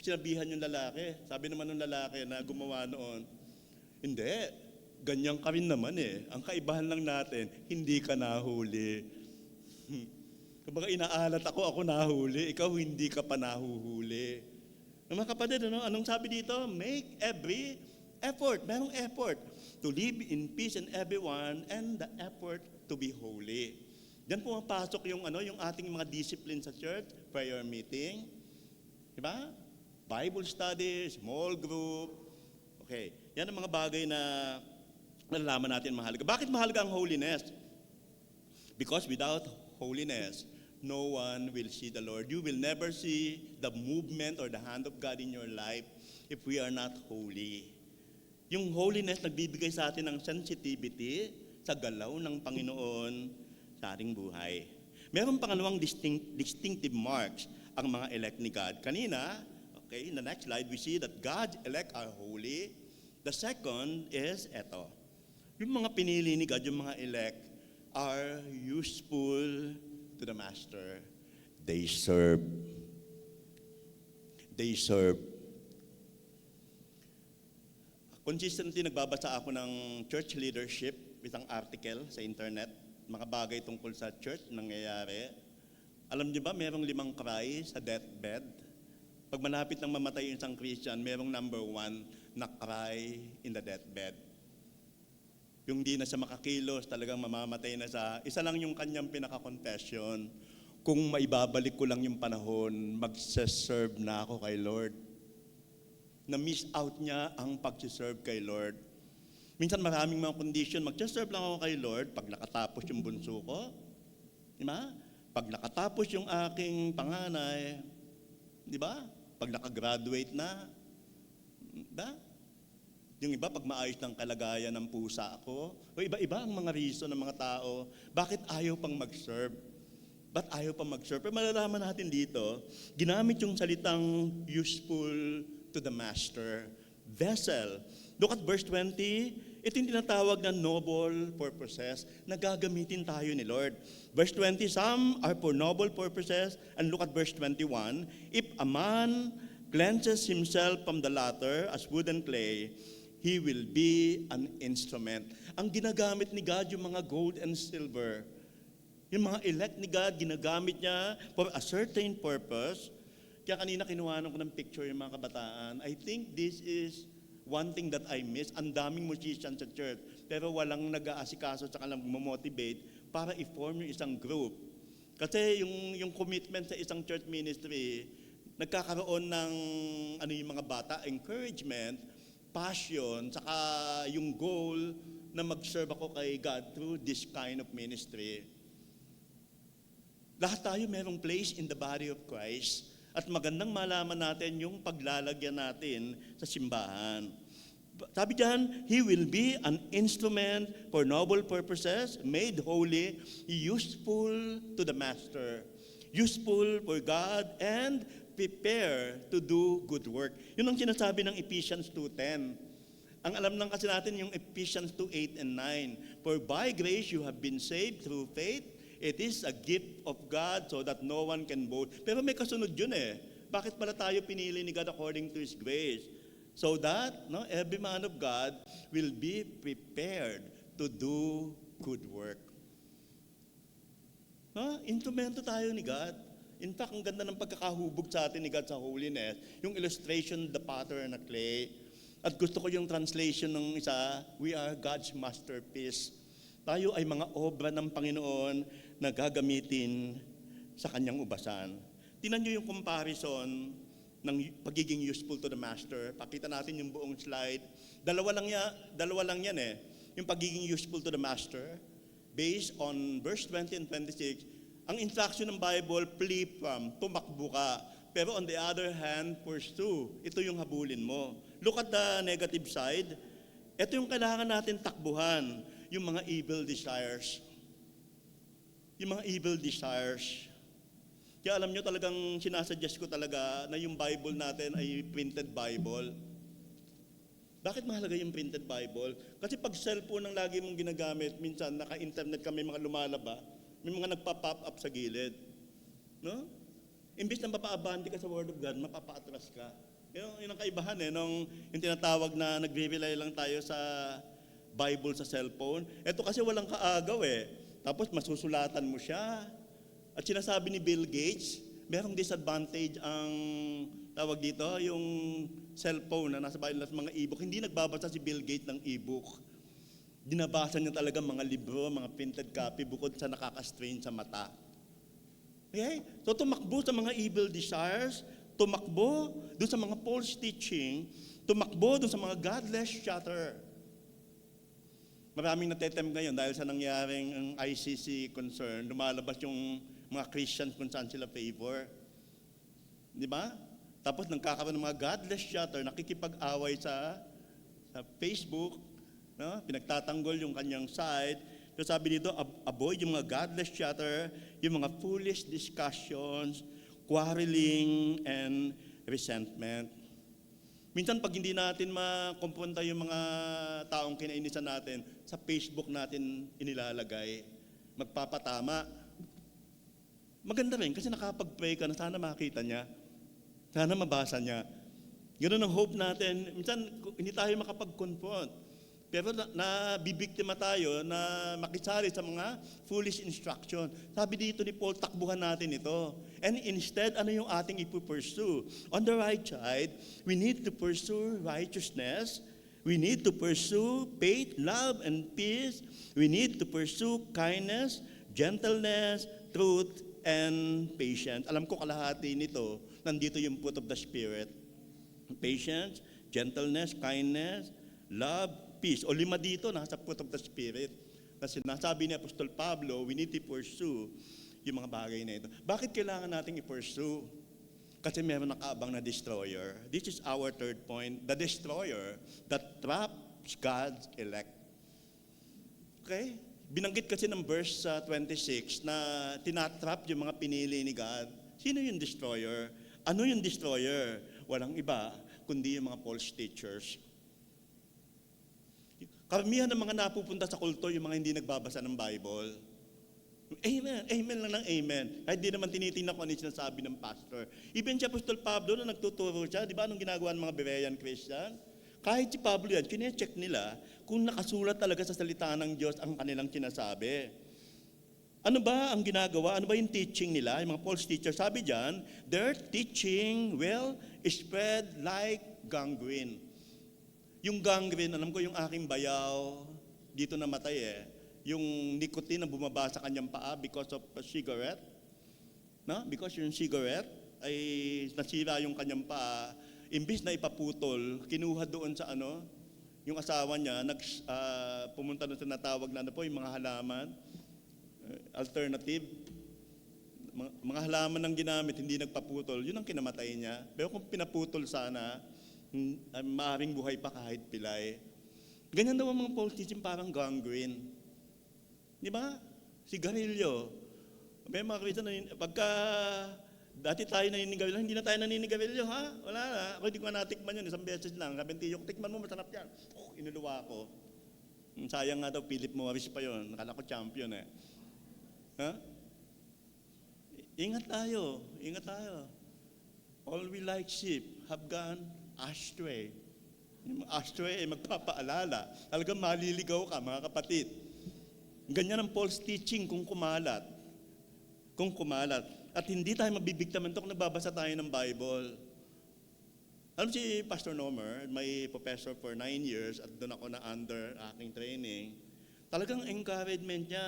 Speaker 3: sinabihan yung lalaki. Sabi naman ng lalaki na gumawa noon, hindi, ganyan ka rin naman eh. Ang kaibahan lang natin, hindi ka nahuli. Kumbaga inaalat ako nahuli, ikaw hindi ka pa nahuhuli. Mga kapatid, anong sabi dito? Make every effort, merong effort to live in peace in everyone and the effort to be holy. Diyan pumapasok yung ating mga discipline sa church, prayer meeting, di ba? Bible study, small group. Okay, yan ang mga bagay na nalalaman natin mahalaga. Bakit mahalaga ang holiness? Because without holiness, no one will see the Lord. You will never see the movement or the hand of God in your life if we are not holy. Yung holiness nagbibigay sa atin ng sensitivity sa galaw ng Panginoon sa ating buhay. Meron pangalawang distinctive marks ang mga elect ni God. Kanina, okay, in the next slide, we see that God's elect are holy. The second is eto. Yung mga pinili ni God, yung mga elect, are useful to the Master. They serve. They serve. Consistently nagbabasa ako ng church leadership, isang article sa internet, mga bagay tungkol sa church nangyayari. Alam niyo ba, merong 5 cry sa deathbed? Pag malapit ng mamatay yung isang Christian, merong number 1 na cry in the deathbed. Yung di na siya makakilos, talagang mamamatay na siya. Isa lang yung kanyang pinaka-confession, kung maibabalik ko lang yung panahon, mag-serve na ako kay Lord. Na-miss out niya ang pag-serve kay Lord. Minsan maraming mga condition, mag-serve lang ako kay Lord pag nakatapos yung bunso ko. Di ba? Pag nakatapos yung aking panganay, di ba? Pag nakagraduate na, di ba? Yung iba, pag maayos ng kalagayan ng pusa ako, o iba-iba ang mga reason ng mga tao, bakit ayaw pang mag-serve? Ba't ayaw pang mag-serve? Pero malalaman natin dito, ginamit yung salitang useful to the Master. Vessel. Look at verse 20. Ito yung tinatawag na noble purposes na gagamitin tayo ni Lord. Verse 20, some are for noble purposes. And look at verse 21. If a man cleanses himself from the latter as wood and clay, he will be an instrument. Ang ginagamit ni God yung mga gold and silver. Yung mga elect ni God, ginagamit niya for a certain purpose. Kaya kanina kinuhanan ko ng picture yung mga kabataan. I think this is one thing that I miss. Ang daming musician sa church, pero walang nag-aasikaso at walang motivate para i-form yung isang group. Kasi yung commitment sa isang church ministry, nagkakaroon ng yung mga bata, encouragement, passion, saka yung goal na mag-serve ako kay God through this kind of ministry. Lahat tayo merong place in the body of Christ at magandang malaman natin yung paglalagyan natin sa simbahan. Sabi diyan, he will be an instrument for noble purposes, made holy, useful to the Master, useful for God, and prepare to do good work. Yun ang sinasabi ng Ephesians 2:10. Ang alam lang kasi natin yung Ephesians 2:8 and 9. For by grace you have been saved through faith. It is a gift of God so that no one can boast. Pero may kasunod yun eh. Bakit pala tayo pinili ni God according to His grace? So that every man of God will be prepared to do good work. Instrumento tayo ni God. In fact, ang ganda ng pagkakahubog sa atin ni God sa holiness, yung illustration, the potter na clay. At gusto ko yung translation ng isa, we are God's masterpiece. Tayo ay mga obra ng Panginoon na gagamitin sa kanyang ubasan. Tingnan nyo yung comparison ng pagiging useful to the master. Pakita natin yung buong slide. Dalawa lang yan eh. Yung pagiging useful to the master. Based on verse 20 and 26, ang instruction ng Bible, flee from, tumakbo ka. Pero on the other hand, pursue. Ito yung habulin mo. Look at the negative side. Ito yung kailangan natin takbuhan. Yung mga evil desires. Yung mga evil desires. Kaya alam nyo talagang sinasuggest ko talaga na yung Bible natin ay printed Bible. Bakit mahalaga yung printed Bible? Kasi pag cellphone ang lagi mong ginagamit, minsan naka-internet kami mga lumalaba, may mga nagpa-pop up sa gilid. No? Imbis na mapapa-abante ka sa Word of God, mapapa-atras ka. Yun ang kaibahan nung yung tinatawag na nagre-rely lang tayo sa Bible sa cellphone. Ito kasi walang kaagaw eh. Tapos masusulatan mo siya. At sinasabi ni Bill Gates, merong disadvantage ang tawag dito, yung cellphone na nasa bahay ng mga e-book. Hindi nagbabasa si Bill Gates ng e-book. Dinabasa niya talaga mga libro, mga printed copy, bukod sa nakaka-strain sa mata. Okay? So tumakbo sa mga evil desires, tumakbo doon sa mga false teaching, tumakbo doon sa mga godless chatter. Maraming natetem ngayon dahil sa nangyaring ang ICC concern, lumalabas yung mga Christians kung saan sila favor. Di ba? Tapos nagkakaroon ng mga godless chatter, nakikipag-away sa Facebook, no? Pinagtatanggol yung kanyang side. So sabi dito, avoid yung mga godless chatter, yung mga foolish discussions, quarreling, and resentment. Minsan pag hindi natin makumpronta yung mga taong kinainisan natin, sa Facebook natin inilalagay, magpapatama. Maganda rin kasi nakapag-pray ka na sana makita niya, sana mabasa niya. Ganoon ang hope natin. Minsan hindi tayo makapag-confront. Pero nabibiktima tayo na makisali sa mga foolish instruction. Sabi dito ni Paul, takbuhan natin ito. And instead, ano yung ating ipupursue? On the right side, we need to pursue righteousness. We need to pursue faith, love, and peace. We need to pursue kindness, gentleness, truth, and patience. Alam ko kalahati nito, nandito yung fruit of the Spirit. Patience, gentleness, kindness, love, peace. O 5 dito, nasa fruit of the Spirit. Kasi nasabi ni Apostol Pablo, we need to pursue yung mga bagay na ito. Bakit kailangan nating i-pursue? Kasi meron nakaabang na destroyer. This is our third point. The destroyer that traps God's elect. Okay? Binanggit kasi ng verse 26 na tinatrap yung mga pinili ni God. Sino yung destroyer? Ano yung destroyer? Walang iba, kundi yung mga false teachers. Karamihan ng mga napupunta sa kulto, yung mga hindi nagbabasa ng Bible. Amen. Amen lang ng amen. Kahit di naman tinitingnan ko ano yung sinasabi ng pastor. Even si Apostol Pablo na nagtuturo siya, di ba anong ginagawa ng mga Berean Christian? Kahit si Pablo yan, kine-check nila kung nakasulat talaga sa salita ng Diyos ang kanilang sinasabi. Ano ba ang ginagawa? Ano ba yung teaching nila? Yung mga false teachers, sabi dyan, their teaching will spread like gangrene. Yung gangrene, alam ko yung aking bayaw, dito namatay eh. Yung nicotine na bumaba sa kanyang paa because of a cigarette. No? Because yung cigarette ay nasira yung kanyang paa. Imbis na ipaputol, kinuha doon sa yung asawa niya, pumunta doon sa natawag na yung mga halaman, alternative. Mga halaman ng ginamit, hindi nagpaputol, yun ang kinamatay niya. Pero kung pinaputol sana, maaaring buhay pa kahit pilay. Ganyan daw ang mga false teaching, parang gangrene. Di ba? Sigarilyo. May mga Christian na pagka Dati tayo naninigarilyo, hindi na tayo naninigarilyo, ha? Wala na. Ako hindi ko natikman yun, isang beses lang. Sabi ng tiyo, tikman mo, masarap yan. Inuluwa ko. Sayang nga daw, Philip Morris pa yun. Nakala ko champion eh. Ha? Ingat tayo, ingat tayo. All we like sheep have gone astray. Yung astray ay magpapaalala. Talagang maliligaw ka, mga kapatid. Ganyan ang false teaching kung kumalat. Kung kumalat. At hindi tayo mabibigtaman ito kung nagbabasa tayo ng Bible. Alam si Pastor Nomer, may professor for 9 years at doon ako na under aking training. Talagang encouragement niya.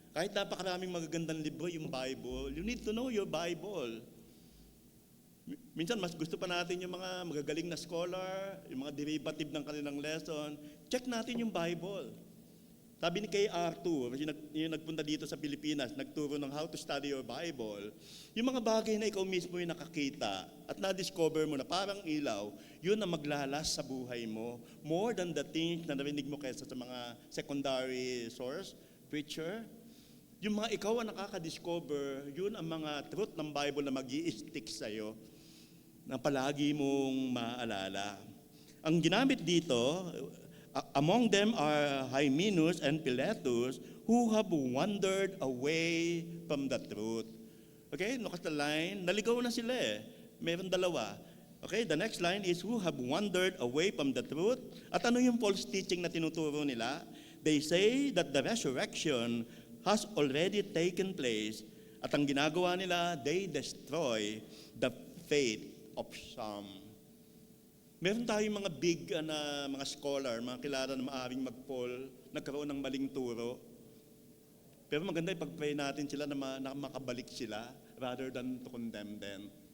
Speaker 3: Kahit napakaraming magagandang libro yung Bible, you need to know your Bible. Minsan mas gusto pa natin yung mga magagaling na scholar, yung mga derivative ng kanilang lesson. Check natin yung Bible. Sabi ni Kay Arthur, yung nagpunta dito sa Pilipinas, nagturo ng how to study your Bible, yung mga bagay na ikaw mismo yung nakakita at na-discover mo na parang ilaw, yun ang maglalas sa buhay mo. More than the things na narinig mo kaysa sa mga secondary source, preacher. Yung mga ikaw ang nakaka-discover, yun ang mga truth ng Bible na mag-i-stick sa'yo, na palagi mong maaalala. Ang ginamit dito, among them are Hymenus and Philetus who have wandered away from the truth. Okay, look at the line. Naligaw na sila eh. Meron dalawa. Okay, the next line is who have wandered away from the truth. At ano yung false teaching na tinuturo nila? They say that the resurrection has already taken place. At ang ginagawa nila, they destroy the faith of some. Meron tayong mga big na mga scholar, mga kilala na maaaring mag-fall, nagkaroon ng maling turo. Pero maganda ipag-pray natin sila na makabalik sila rather than to condemn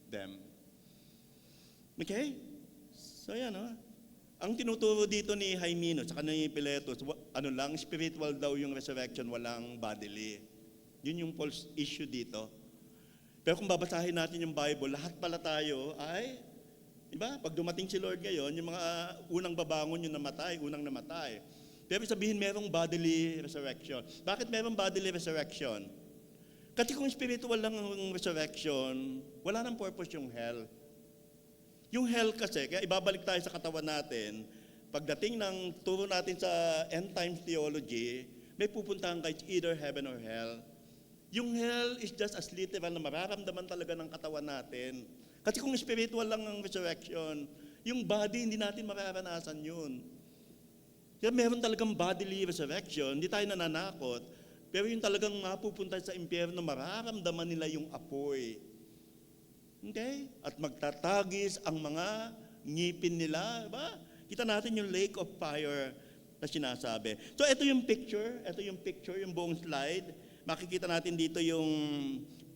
Speaker 3: them. Okay? So yan, no? Ang tinuturo dito ni Hymenus at ni Philetus, spiritual daw yung resurrection, walang bodily. Yun yung false issue dito. Pero kung babasahin natin yung Bible, lahat pala tayo ay, diba? Pag dumating si Lord ngayon, yung mga unang babangon yung unang namatay. Pero sabihin merong bodily resurrection. Bakit merong bodily resurrection? Kasi kung spiritual lang ang resurrection, wala nang purpose yung hell. Yung hell kasi, kaya ibabalik tayo sa katawan natin, pagdating ng turo natin sa end times theology, may pupuntahan ka, it's either heaven or hell. Yung hell is just as literal na mararamdaman talaga ng katawan natin. Kasi kung spiritual lang ang resurrection, yung body, hindi natin mararanasan yun. Kaya meron talagang bodily resurrection, hindi tayo nananakot, pero yung talagang mapupunta sa impyerno, mararamdaman nila yung apoy. Okay? At magtatagis ang mga ngipin nila. Diba? Kita natin yung lake of fire na sinasabi. So ito yung picture, yung buong slide. Makikita natin dito yung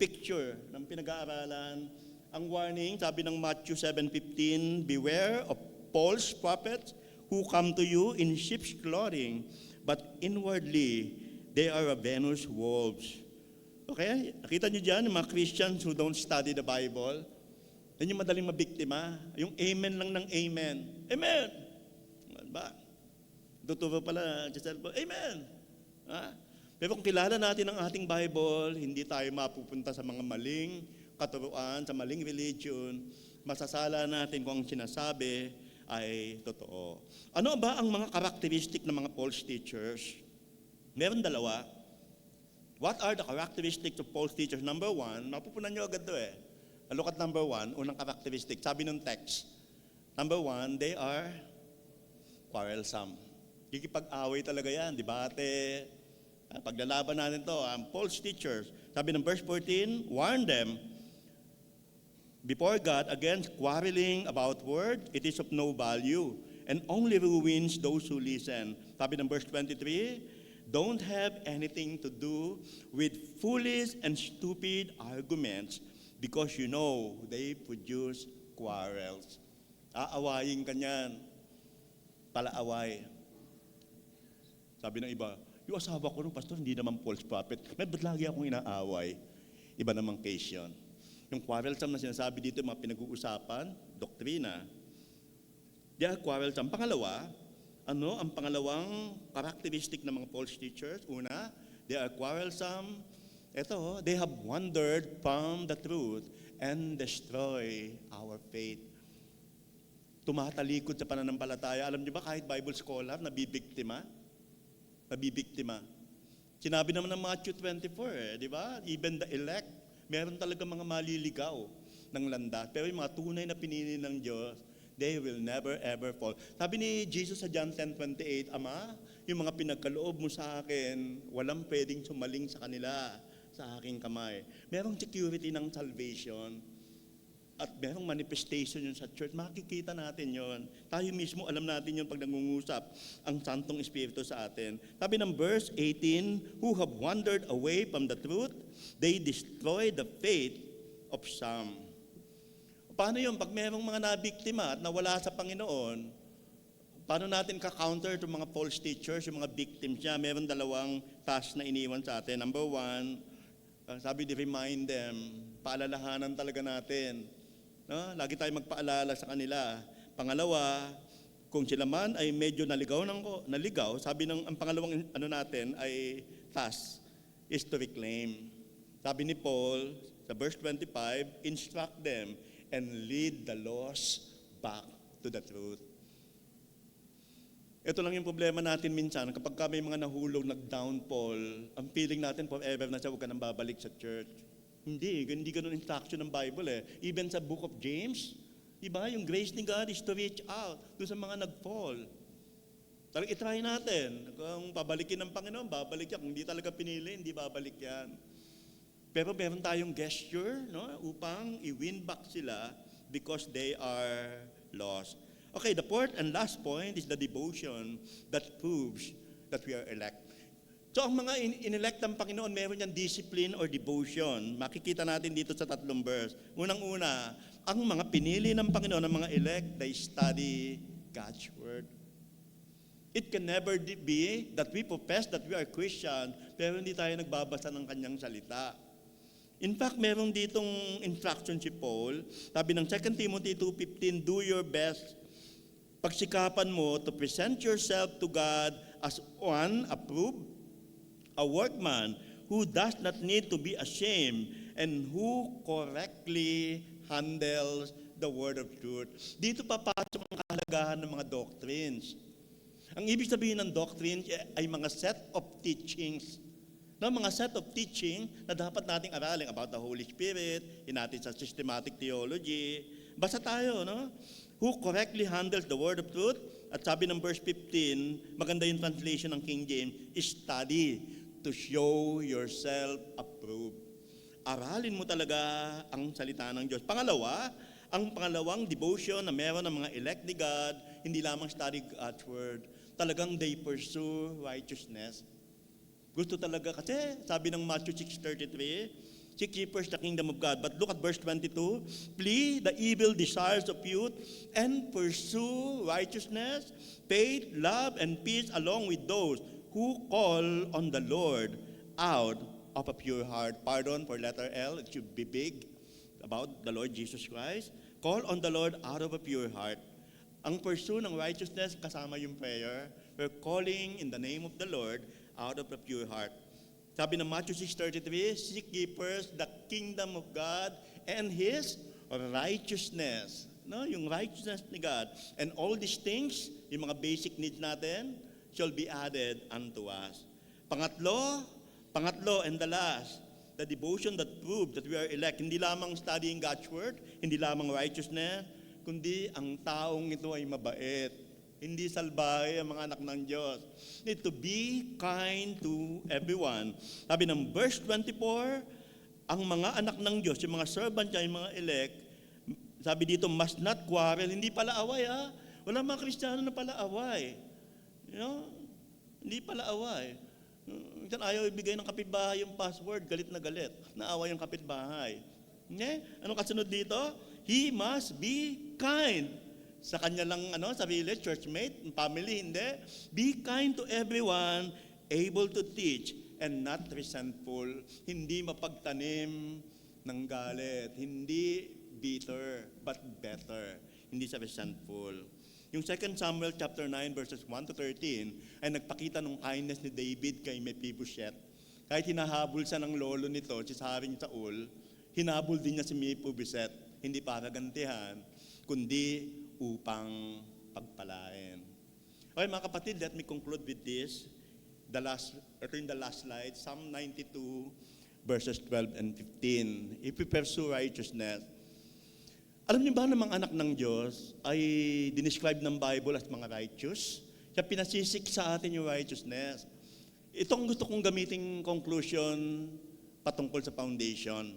Speaker 3: picture ng pinag-aaralan. Ang warning, sabi ng Matthew 7:15, beware of false prophets who come to you in sheep's clothing, but inwardly they are ravenous wolves. Okay? Nakita niyo dyan, yung mga Christians who don't study the Bible, yan yung madaling mabiktima. Yung amen lang ng amen. Amen! Ba? Tuturo pala sa cellphone, amen! Ha? Pero kung kilala natin ang ating Bible, hindi tayo mapupunta sa mga maling katuruan, sa maling religion, masasala natin kung ang sinasabi ay totoo. Ano ba ang mga characteristic ng mga false teachers? Meron dalawa. What are the characteristics of false teachers? Number one, mapupunan nyo agad to eh. Look at number one, unang characteristic. Sabi ng text, number one, they are quarrelsome. Kikipag-away talaga yan, debate. Paglalaban natin to, false teachers. Sabi ng verse 14, warn them before God against quarreling about word, it is of no value and only ruins those who listen. Sabi ng verse 23, don't have anything to do with foolish and stupid arguments because you know they produce quarrels. Aawayin ka niyan. Palaaway. Sabi ng iba, yung asawa ko nung pastor, hindi naman false prophet. Ba't lagi akong inaaway? Iba namang case yun. Yung quarrelsome na sinasabi dito, mga pinag-uusapan, doktrina, they are quarrelsome. Pangalawa, ang pangalawang characteristic ng mga false teachers? Una, they are quarrelsome Ito, they have wandered from the truth and destroy our faith. Tumatalikod sa pananampalataya. Alam niyo ba, kahit Bible scholar, nabibiktima? Nabibiktima. Sinabi naman ng Matthew 24, di ba? Even the elect, meron talaga mga maliligaw ng landas. Pero yung mga tunay na pinili ng Diyos, they will never ever fall. Sabi ni Jesus sa John 10:28, Ama, yung mga pinagkaloob mo sa akin, walang pwedeng sumaling sa kanila sa aking kamay. Merong security ng salvation at merong manifestation yun sa church. Makikita natin yon. Tayo mismo alam natin yun pag nangungusap ang Santong Espiritu sa atin. Sabi ng verse 18, who have wandered away from the truth, they destroy the faith of some. Paano yun? Pag merong mga nabiktima at nawala sa Panginoon, paano natin ka-counter itong mga false teachers, yung mga victims niya? Meron dalawang task na iniwan sa atin. Number one, sabi di remind them, paalalahanan talaga natin. No? Lagi tayo magpaalala sa kanila. Pangalawa, kung sila man ay medyo naligaw, sabi ng ang pangalawang natin ay task is to reclaim. Sabi ni Paul sa verse 25, instruct them and lead the lost back to the truth. Ito lang yung problema natin minsan, kapag may mga nahulog, nag-downfall, ang feeling natin forever na siya, huwag ka nang babalik sa church. Hindi ganun instruction ng Bible eh. Even sa book of James, diba, yung grace ni God is to reach out doon sa mga nag-fall. Talagang itry natin. Kung pabalikin ng Panginoon, babalik yan. Kung hindi talaga pinili, hindi babalik yan. Pero meron tayong gesture, no, upang i-win back sila because they are lost. Okay, the fourth and last point is the devotion that proves that we are elect. So ang mga inelect ng Panginoon, meron niyang discipline or devotion. Makikita natin dito sa tatlong verse. Unang-una, ang mga pinili ng Panginoon, ang mga elect, they study God's Word. It can never be that we profess that we are Christian, pero hindi tayo nagbabasa ng kanyang salita. In fact, meron ditong instruction si Paul. Sabi ng 2 Timothy 2:15, do your best. Pagsikapan mo to present yourself to God as one approved, a workman who does not need to be ashamed and who correctly handles the word of truth. Dito papasok ang kahalagahan ng mga doctrines. Ang ibig sabihin ng doctrines ay mga set of teachings. No, mga set of teaching na dapat nating aralin about the Holy Spirit, natin sa systematic theology. Basta tayo, no? Who correctly handles the word of truth. At sabi ng verse 15, maganda yung translation ng King James, study to show yourself approved. Aralin mo talaga ang salita ng Diyos. Pangalawa, ang pangalawang devotion na meron ng mga elect ni God, hindi lamang study God's word, talagang they pursue righteousness. Gusto talaga kasi, sabi ng Matthew 6:33, seek ye first the kingdom of God. But look at verse 22, flee the evil desires of youth and pursue righteousness, faith, love, and peace along with those who call on the Lord out of a pure heart. Pardon for letter L, it should be big, about the Lord Jesus Christ. Call on the Lord out of a pure heart. Ang pursue ng righteousness kasama yung prayer. We're calling in the name of the Lord out of a pure heart. Sabi ng Matthew 6:33, seek ye first the kingdom of God and His righteousness. No, yung righteousness ni God. And all these things, yung mga basic needs natin, shall be added unto us. Pangatlo and the last, the devotion that proves that we are elect. Hindi lamang studying God's Word, hindi lamang righteousness, kundi ang taong ito ay mabait. Hindi salbahe ang mga anak ng Diyos. Need to be kind to everyone. Sabi ng verse 24, ang mga anak ng Diyos, yung mga servant niya, yung mga elect, sabi dito, must not quarrel. Hindi pala away, ha? Wala mga Kristiyano na pala away. You know? Hindi pala away. Minsan ayaw ibigay ng kapitbahay yung password, galit na galit. Naawa yung kapitbahay. Okay? Anong kasunod dito? He must be kind. Sa kanya lang, sarili, churchmate, family, hindi. Be kind to everyone, able to teach, and not resentful. Hindi mapagtanim ng galit. Hindi bitter, but better. Hindi sa resentful. Yung 2 Samuel chapter 9, verses 1 to 13, ay nagpakita ng kindness ni David kay Mephibosheth. Kahit hinahabol siya ng lolo nito, si Haring Saul, hinabol din niya si Mephibosheth, hindi para gantihan, kundi upang pagpalain. Okay mga kapatid, let me conclude with this. Ito yung the last slide, Psalm 92, verses 12 and 15. If we pursue righteousness, alam niyo ba na mga anak ng Diyos ay dinescribe ng Bible as mga righteous? Kaya pinasisik sa atin yung righteousness. Itong gusto kong gamiting conclusion patungkol sa foundation.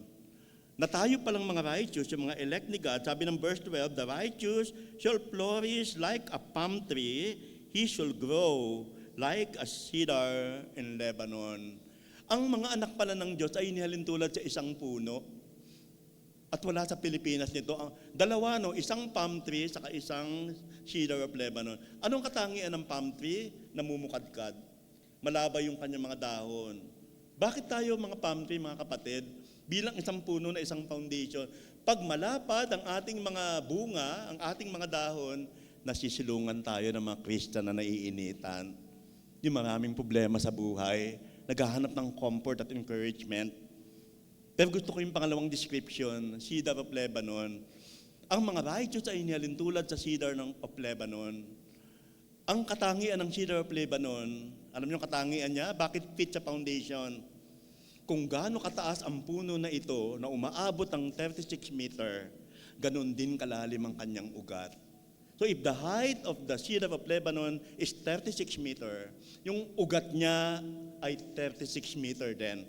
Speaker 3: Na tayo palang mga righteous, yung mga elect ni God, sabi ng verse 12, the righteous shall flourish like a palm tree, he shall grow like a cedar in Lebanon. Ang mga anak pala ng Diyos ay inihalin tulad sa isang puno. At wala sa Pilipinas nito. Dalawa, no? Isang palm tree saka isang cedar of Lebanon. Anong katangian ng palm tree? Namumukadkad. Malaba yung kanyang mga dahon. Bakit tayo mga palm tree, mga kapatid, bilang isang puno na isang foundation, pag malapad ang ating mga bunga, ang ating mga dahon, nasisilungan tayo ng mga Christian na naiinitan. Yung maraming problema sa buhay, naghahanap ng comfort at encouragement. Pero gusto ko yung pangalawang description, cedar of Lebanon. Ang mga righteous ay inihalin tulad sa cedar of Lebanon. Ang katangian ng cedar of Lebanon, alam niyo katangian niya? Bakit fit sa foundation? Kung gaano kataas ang puno na ito na umaabot ng 36 meter, ganun din kalalim ang kanyang ugat. So if the height of the cedar of Lebanon is 36 meter, yung ugat niya ay 36 meter din.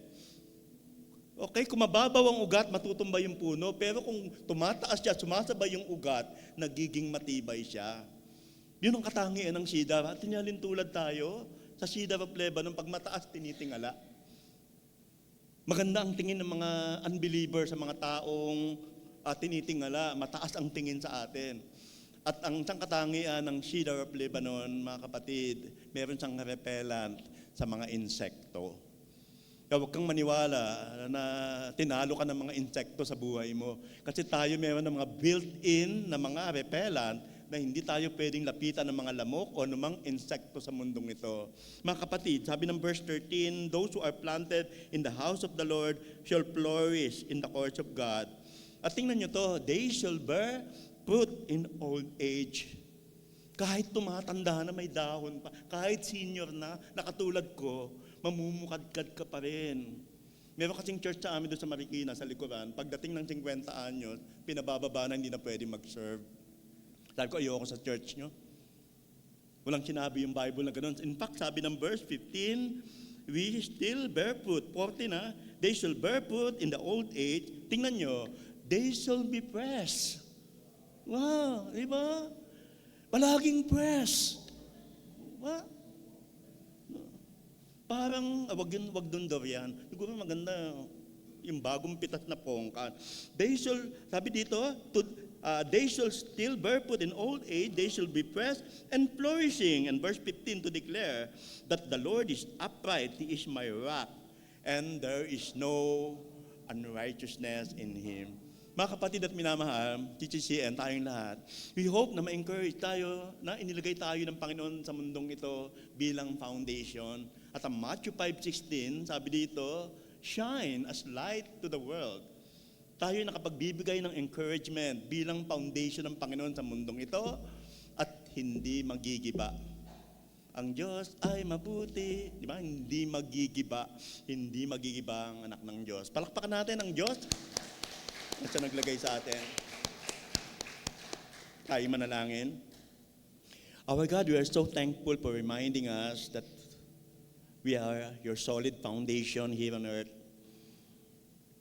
Speaker 3: Okay, kung mababaw ang ugat, matutumba yung puno. Pero kung tumataas siya, sumasabay yung ugat, nagiging matibay siya. Yun ang katangian ng cedar. At tinalin tulad tayo sa cedar of Lebanon, pag mataas, tinitingala. Maganda ang tingin ng mga unbeliever sa mga taong tinitingala. Mataas ang tingin sa atin. At ang isang katangian ng cedar of Lebanon, mga kapatid, meron siyang repellent sa mga insekto. Kaya huwag kang maniwala na tinalo ka ng mga insekto sa buhay mo. Kasi tayo meron ng mga built-in na mga repellent na hindi tayo pwedeng lapitan ng mga lamok o namang insekto sa mundong ito. Mga kapatid, sabi ng verse 13, those who are planted in the house of the Lord shall flourish in the courts of God. At tingnan nyo to, they shall bear fruit in old age. Kahit tumatanda na may dahon pa, kahit senior na, nakatulad ko, mamumukadkad ka pa rin. Meron kasing church sa amin doon sa Marikina, sa likuran, pagdating ng 50 anyos, pinabababa na hindi na pwede mag-serve. Sabi ko, ayoko sa church nyo. Walang sinabi yung Bible na gano'n. In fact, sabi ng verse 15, we still bear fruit. 14 na, they shall bear fruit in the old age. Tingnan nyo, they shall be fresh. Wow, di ba? Palaging fresh. What? Parang, wag dun daw yan. Siguro maganda yung bagong pitas na pongkan. They shall, sabi dito, they shall still bear fruit in old age, they shall be fresh and flourishing. And verse 15 to declare that the Lord is upright, He is my rock, and there is no unrighteousness in Him. Mga kapatid at minamahal, TCCN, tayong lahat, we hope na ma-encourage tayo na inilagay tayo ng Panginoon sa mundong ito bilang foundation. At ang Matthew 5:16, sabi dito, shine as light to the world. Tayo nakapagbibigay ng encouragement bilang foundation ng Panginoon sa mundong ito at hindi magigiba. Ang Diyos ay mabuti, di ba? Hindi magigiba ang anak ng Diyos. Palakpakan natin ang Diyos at siya naglagay sa atin. Tayo manalangin. Our God, we are so thankful for reminding us that we are your solid foundation here on earth.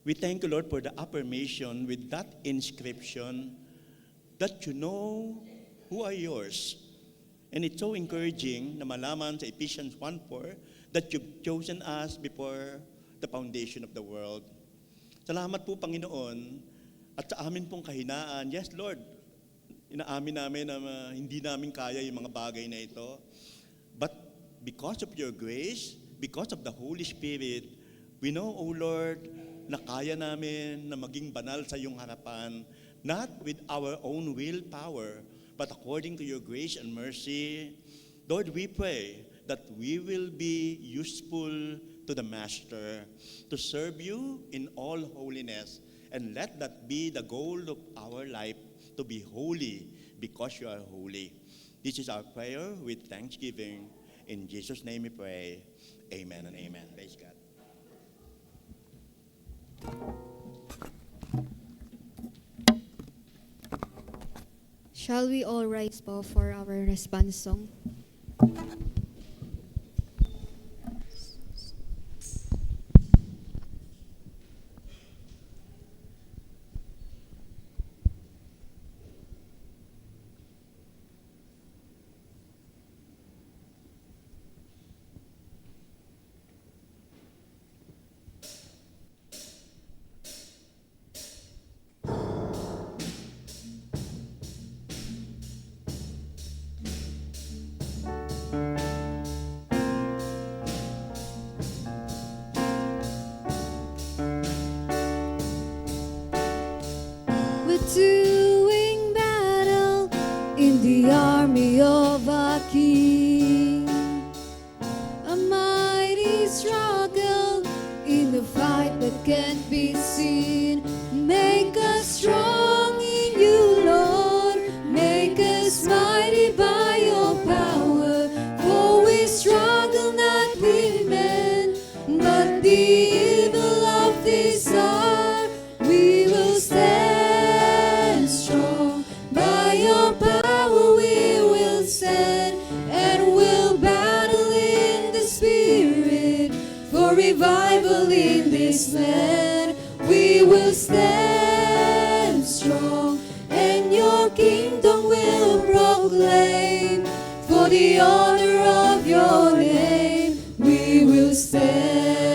Speaker 3: We thank you, Lord, for the affirmation with that inscription that you know who are yours. And it's so encouraging na malaman sa Ephesians 1:4 that you've chosen us before the foundation of the world. Salamat po, Panginoon, at sa amin pong kahinaan. Yes, Lord, inaamin namin na hindi namin kaya yung mga bagay na ito. But because of your grace, because of the Holy Spirit, we know, O Lord, na kaya namin na maging banal sa iyong harapan, not with our own willpower, but according to your grace and mercy. Lord, we pray that we will be useful to the Master, to serve you in all holiness. And let that be the goal of our life, to be holy because you are holy. This is our prayer with thanksgiving. In Jesus' name we pray. Amen and amen. Praise God.
Speaker 2: Shall we all rise po for our response song? We're doing battle in the army of our King. A mighty struggle in the fight that can't be seen. Make us strong in you, Lord. Make us mighty by your power. For we struggle not with men, but the evil of this hour. We will stand strong. By your power we will stand, and we'll battle in the Spirit for revival in this land. We will stand strong, and your kingdom will proclaim. For the honor of your name, we will stand.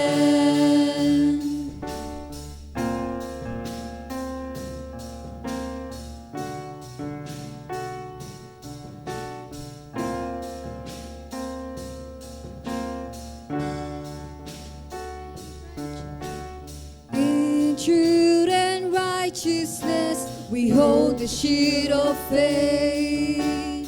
Speaker 2: In truth and righteousness, we hold the shield of faith,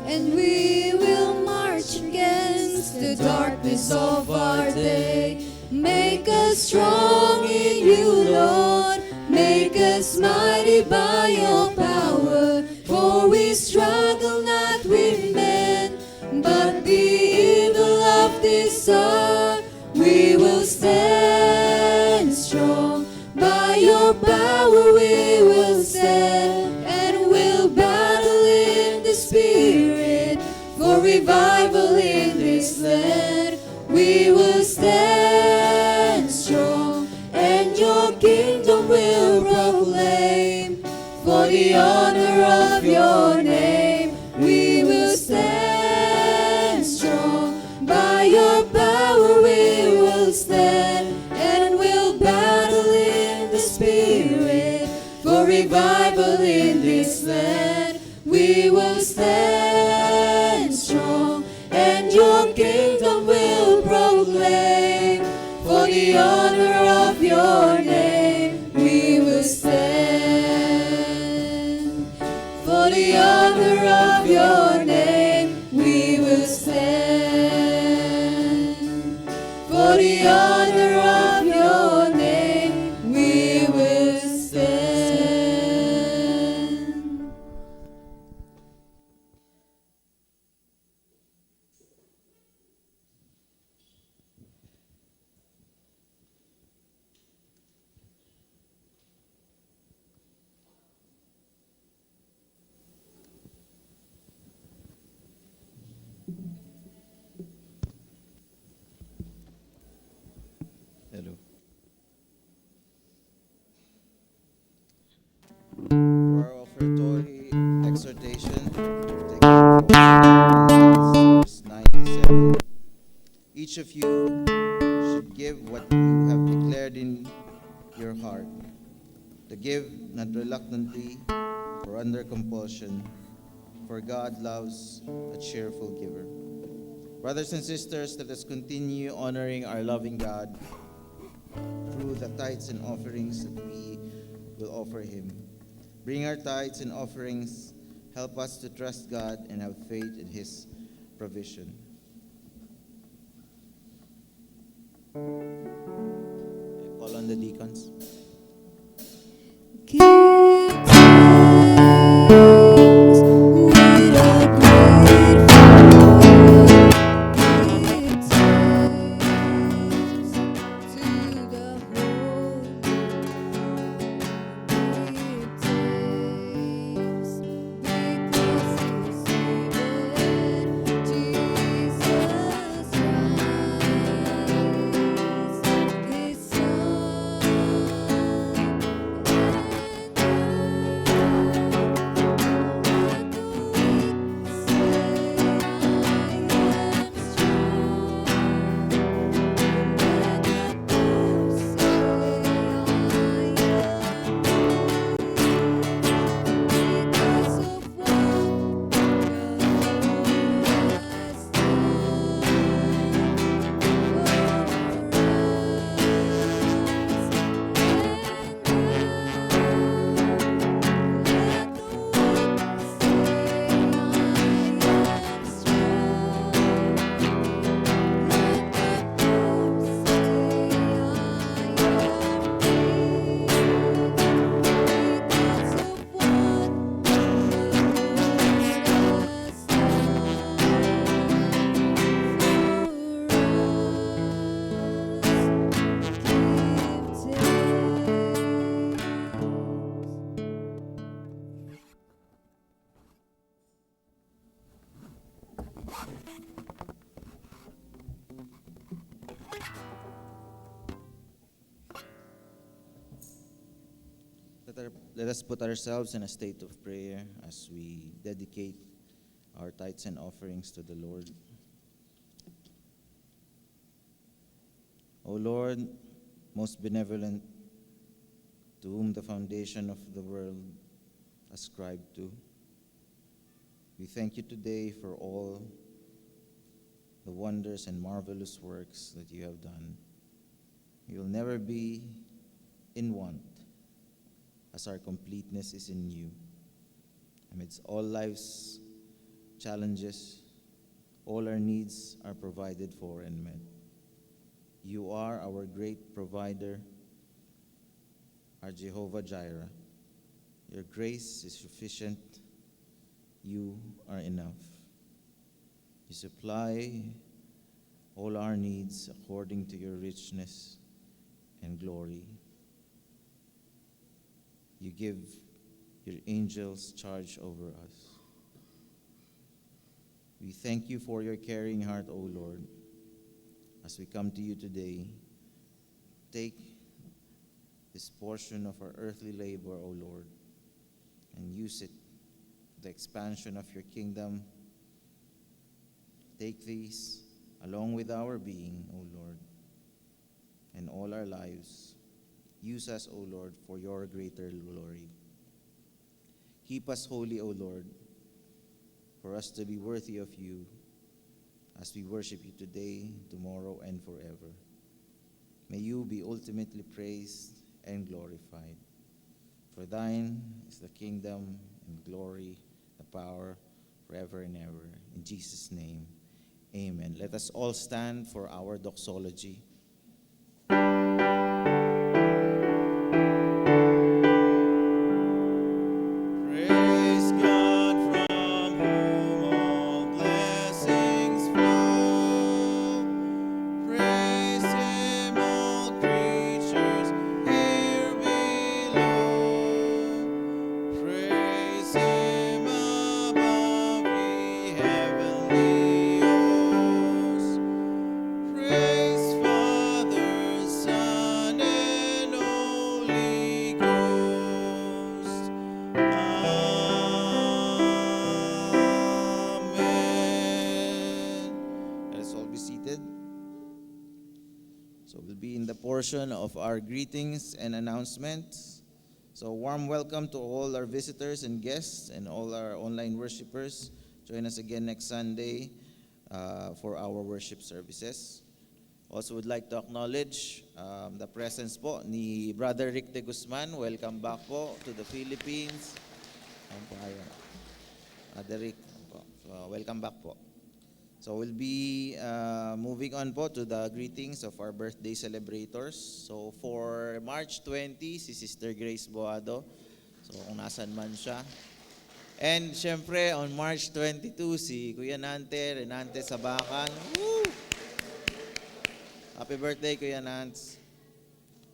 Speaker 2: and we will march against the darkness of our day. Make us strong in you, Lord. Make us mighty by your power. For we struggle not with men, but the evil of this hour. We will stand strong. By your power we will stand, and we'll battle in the Spirit for revival in this land. We will stand strong, and your kingdom will proclaim. For the honor of your name, we will stand strong. By your power we will stand, and we'll battle in the Spirit for revival in this land. We will stand strong, and your kingdom will proclaim. For the honor of your name, we will stand. For the honor of your name, we will stand. For the honor of your name, we will stand.
Speaker 1: Hello. For our offertory exhortation, taken from verse 97. Each of you should give what you have declared in your heart, to give not reluctantly or under compulsion, for God loves a cheerful giver. Brothers and sisters, let us continue honoring our loving God through the tithes and offerings that we will offer Him. Bring our tithes and offerings, help us to trust God and have faith in His provision. Call on the deacons.
Speaker 2: Give thanks, we are grateful. Give thanks to the Holy. Give thanks because He's given Jesus Christ, His Son.
Speaker 1: Let us put ourselves in a state of prayer as we dedicate our tithes and offerings to the Lord. O Lord, most benevolent, to whom the foundation of the world ascribed to, we thank you today for all the wonders and marvelous works that you have done. We will never be in want, as our completeness is in you. Amidst all life's challenges, all our needs are provided for and met. You are our great provider, our Jehovah Jireh. Your grace is sufficient. You are enough. You supply all our needs according to your richness and glory. You give your angels charge over us. We thank you for your caring heart, O Lord. As we come to you today, take this portion of our earthly labor, O Lord, and use it for the expansion of your kingdom. Take these along with our being, O Lord, and all our lives. Use us, O Lord, for your greater glory. Keep us holy, O Lord, for us to be worthy of you as we worship you today, tomorrow, and forever. May you be ultimately praised and glorified. For thine is the kingdom and glory, the power, forever and ever. In Jesus' name, amen. Let us all stand for our doxology.
Speaker 4: Praise God from whom all blessings flow. Praise Him, all creatures here below. Praise Him above, ye heavenly hosts. Praise Father, Son, and Holy Ghost. Amen.
Speaker 1: Let us all be seated. So we'll be in the portion of our greetings and announcements. So warm welcome to all our visitors and guests and all our online worshipers. Join us again next Sunday for our worship services. Also would like to acknowledge the presence po ni Brother Rick de Guzman. Welcome back po to the Philippines. Brother Rick, so welcome back po. So we'll be moving on po to the greetings of our birthday celebrators. So for March 20, si Sister Grace Boado. So kung nasan man siya. And syempre on March 22, si Kuya Renante Sabakan. Woo! Happy birthday, Kuya Nance.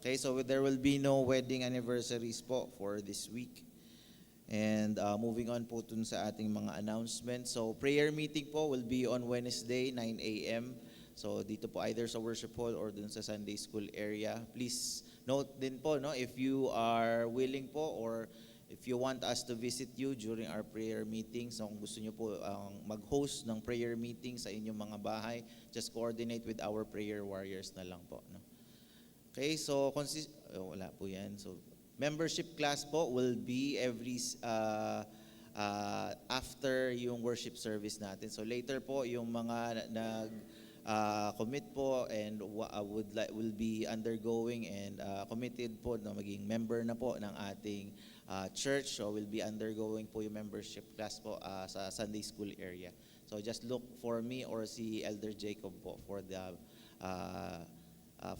Speaker 1: Okay, so there will be no wedding anniversaries po for this week. And moving on po dun sa ating mga announcements. So prayer meeting po will be on Wednesday, 9 a.m. So dito po either sa worship hall or dun sa Sunday school area. Please note din po, no, if you are willing po or if you want us to visit you during our prayer meeting, so kung gusto nyo po mag-host ng prayer meeting sa inyong mga bahay, just coordinate with our prayer warriors na lang po. No? Okay, so wala po yan. So membership class po will be every after yung worship service natin. So later po yung mga commit po and will be undergoing and committed po na maging member na po ng ating church. So will be undergoing po yung membership class po sa Sunday school area. So just look for me or si Elder Jacob po for the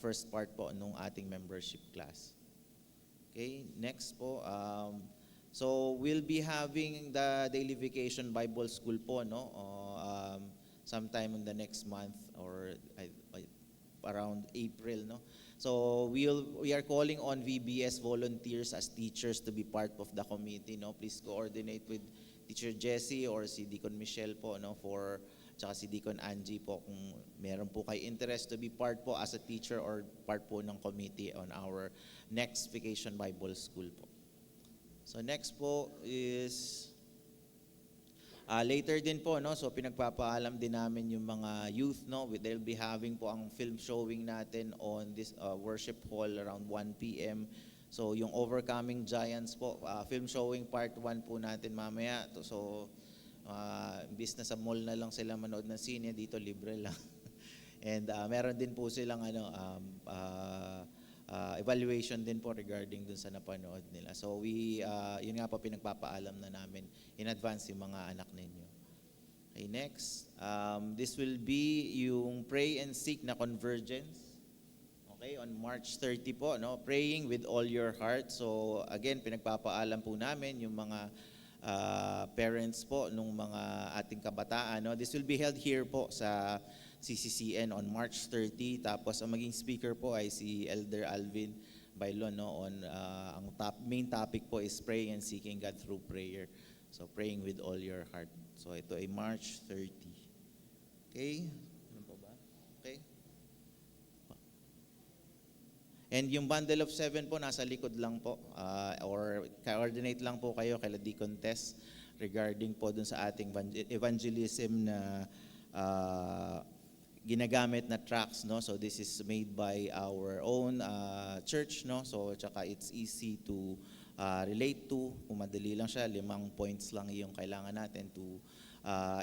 Speaker 1: first part po nung ating membership class. Okay, next po. So we'll be having the Daily Vacation Bible School po, no? Sometime in the next month or around April, no? So we are calling on VBS volunteers as teachers to be part of the committee, no? Please coordinate with Teacher Jessie or si Deacon Michelle po, no? Tsaka si Deacon Angie po kung meron po kayo interest to be part po as a teacher or part po ng committee on our next Vacation Bible School po. So next po is later din po, no? So pinagpapaalam din namin yung mga youth, no? They'll be having po ang film showing natin on this worship hall around 1 p.m. So yung Overcoming Giants po, film showing part 1 po natin mamaya. So imbis na sa mall na lang sila manood ng sine, dito libre lang. And meron din po silang evaluation din po regarding dun sa napanood nila. So yun nga po pinagpapaalam na namin in advance yung mga anak ninyo. Okay, next. This will be yung Pray and Seek na Convergence. Okay, on March 30 po, no? Praying with all your heart. So again, pinagpapaalam po namin yung mga parents po nung mga ating kabataan, no? This will be held here po sa CCCN on March 30. Tapos ang maging speaker po ay si Elder Alvin Bailon, no? Ang main topic po is praying and seeking God through prayer. So praying with all your heart. So ito ay March 30. Okay? Ano pa ba? Okay? And yung bundle of 7 po, nasa likod lang po. Or coordinate lang po kayo kay Deacon Tess regarding po dun sa ating evangelism na ginagamit na tracts, no? So this is made by our own church, no? So tsaka it's easy to relate to. Kung madali lang siya, 5 points lang yung kailangan natin to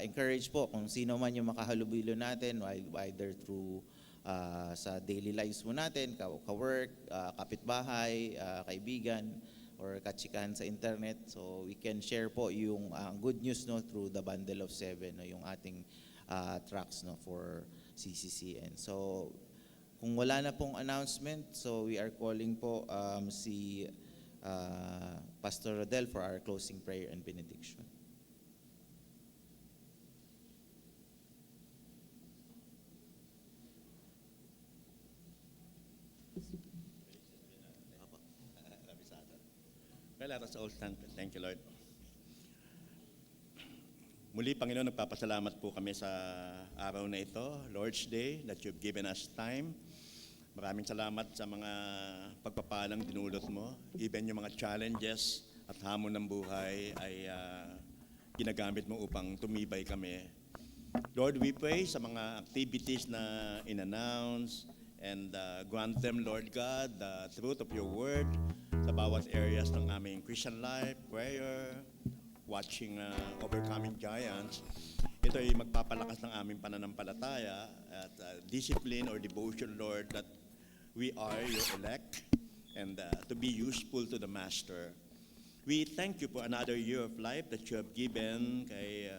Speaker 1: encourage po kung sino man yung makahalubilo natin, either through sa daily lives mo natin, ka-work, kapitbahay, kaibigan, or katsikahan sa internet. So we can share po yung good news, no, through the bundle of 7, no, yung ating tracts, no, for CCCN. So kung wala na pong announcement, so we are calling po si Pastor Rodel for our closing prayer and benediction.
Speaker 3: Well, let us all stand. Thank you, Lord. Muli, Panginoon, nagpapasalamat po kami sa araw na ito, Lord's Day, that you've given us time. Maraming salamat sa mga pagpapalang dinulot mo. Even yung mga challenges at hamon ng buhay ay ginagamit mo upang tumibay kami. Lord, we pray sa mga activities na in-announce and grant them, Lord God, the truth of your word sa bawat areas ng aming Christian life, prayer, watching Overcoming Giants. Ito ay magpapalakas ng aming pananampalataya at discipline or devotion, Lord, that we are your elect and to be useful to the Master. We thank you for another year of life that you have given kay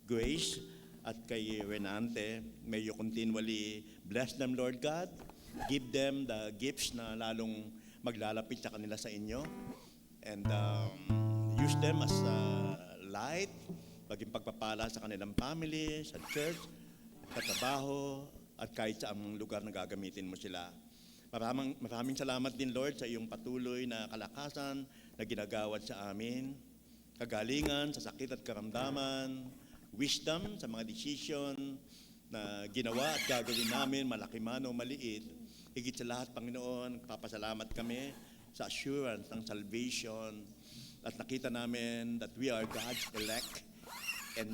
Speaker 3: Grace at kay Renante. May you continually bless them, Lord God. Give them the gifts na lalong maglalapit sa kanila sa inyo. And use them as a light, maging pagpapala sa kanilang family, sa church, sa trabaho, at kahit sa lugar na gagamitin mo sila. Maraming salamat din, Lord, sa iyong patuloy na kalakasan na ginagawad sa amin, kagalingan sa sakit at karamdaman, wisdom sa mga decision na ginawa at gagawin namin, malaki man o maliit. Higit sa lahat, Panginoon, papasalamat kami sa assurance ng salvation at nakita namin that we are God's elect. And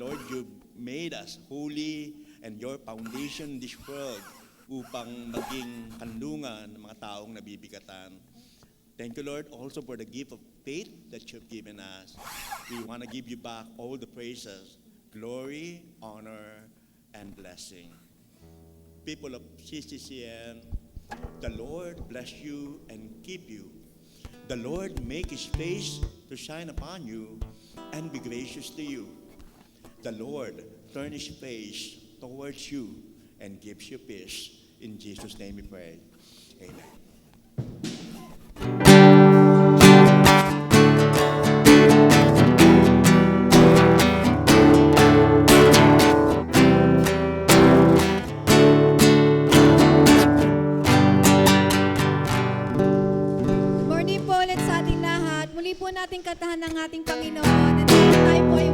Speaker 3: Lord, you made us holy and your foundation in this world upang maging kanlungan ng mga taong nabibigatan. Thank you, Lord, also for the gift of faith that you've given us. We want to give you back all the praises, glory, honor, and blessing. People of CCCN, the Lord bless you and keep you. The Lord make His face to shine upon you and be gracious to you. The Lord turn His face towards you and gives you peace. In Jesus' name we pray. Amen.
Speaker 2: Morning po ulit sa ating lahat. Muli po nating katahan ng ating Panginoon. And tayo po ay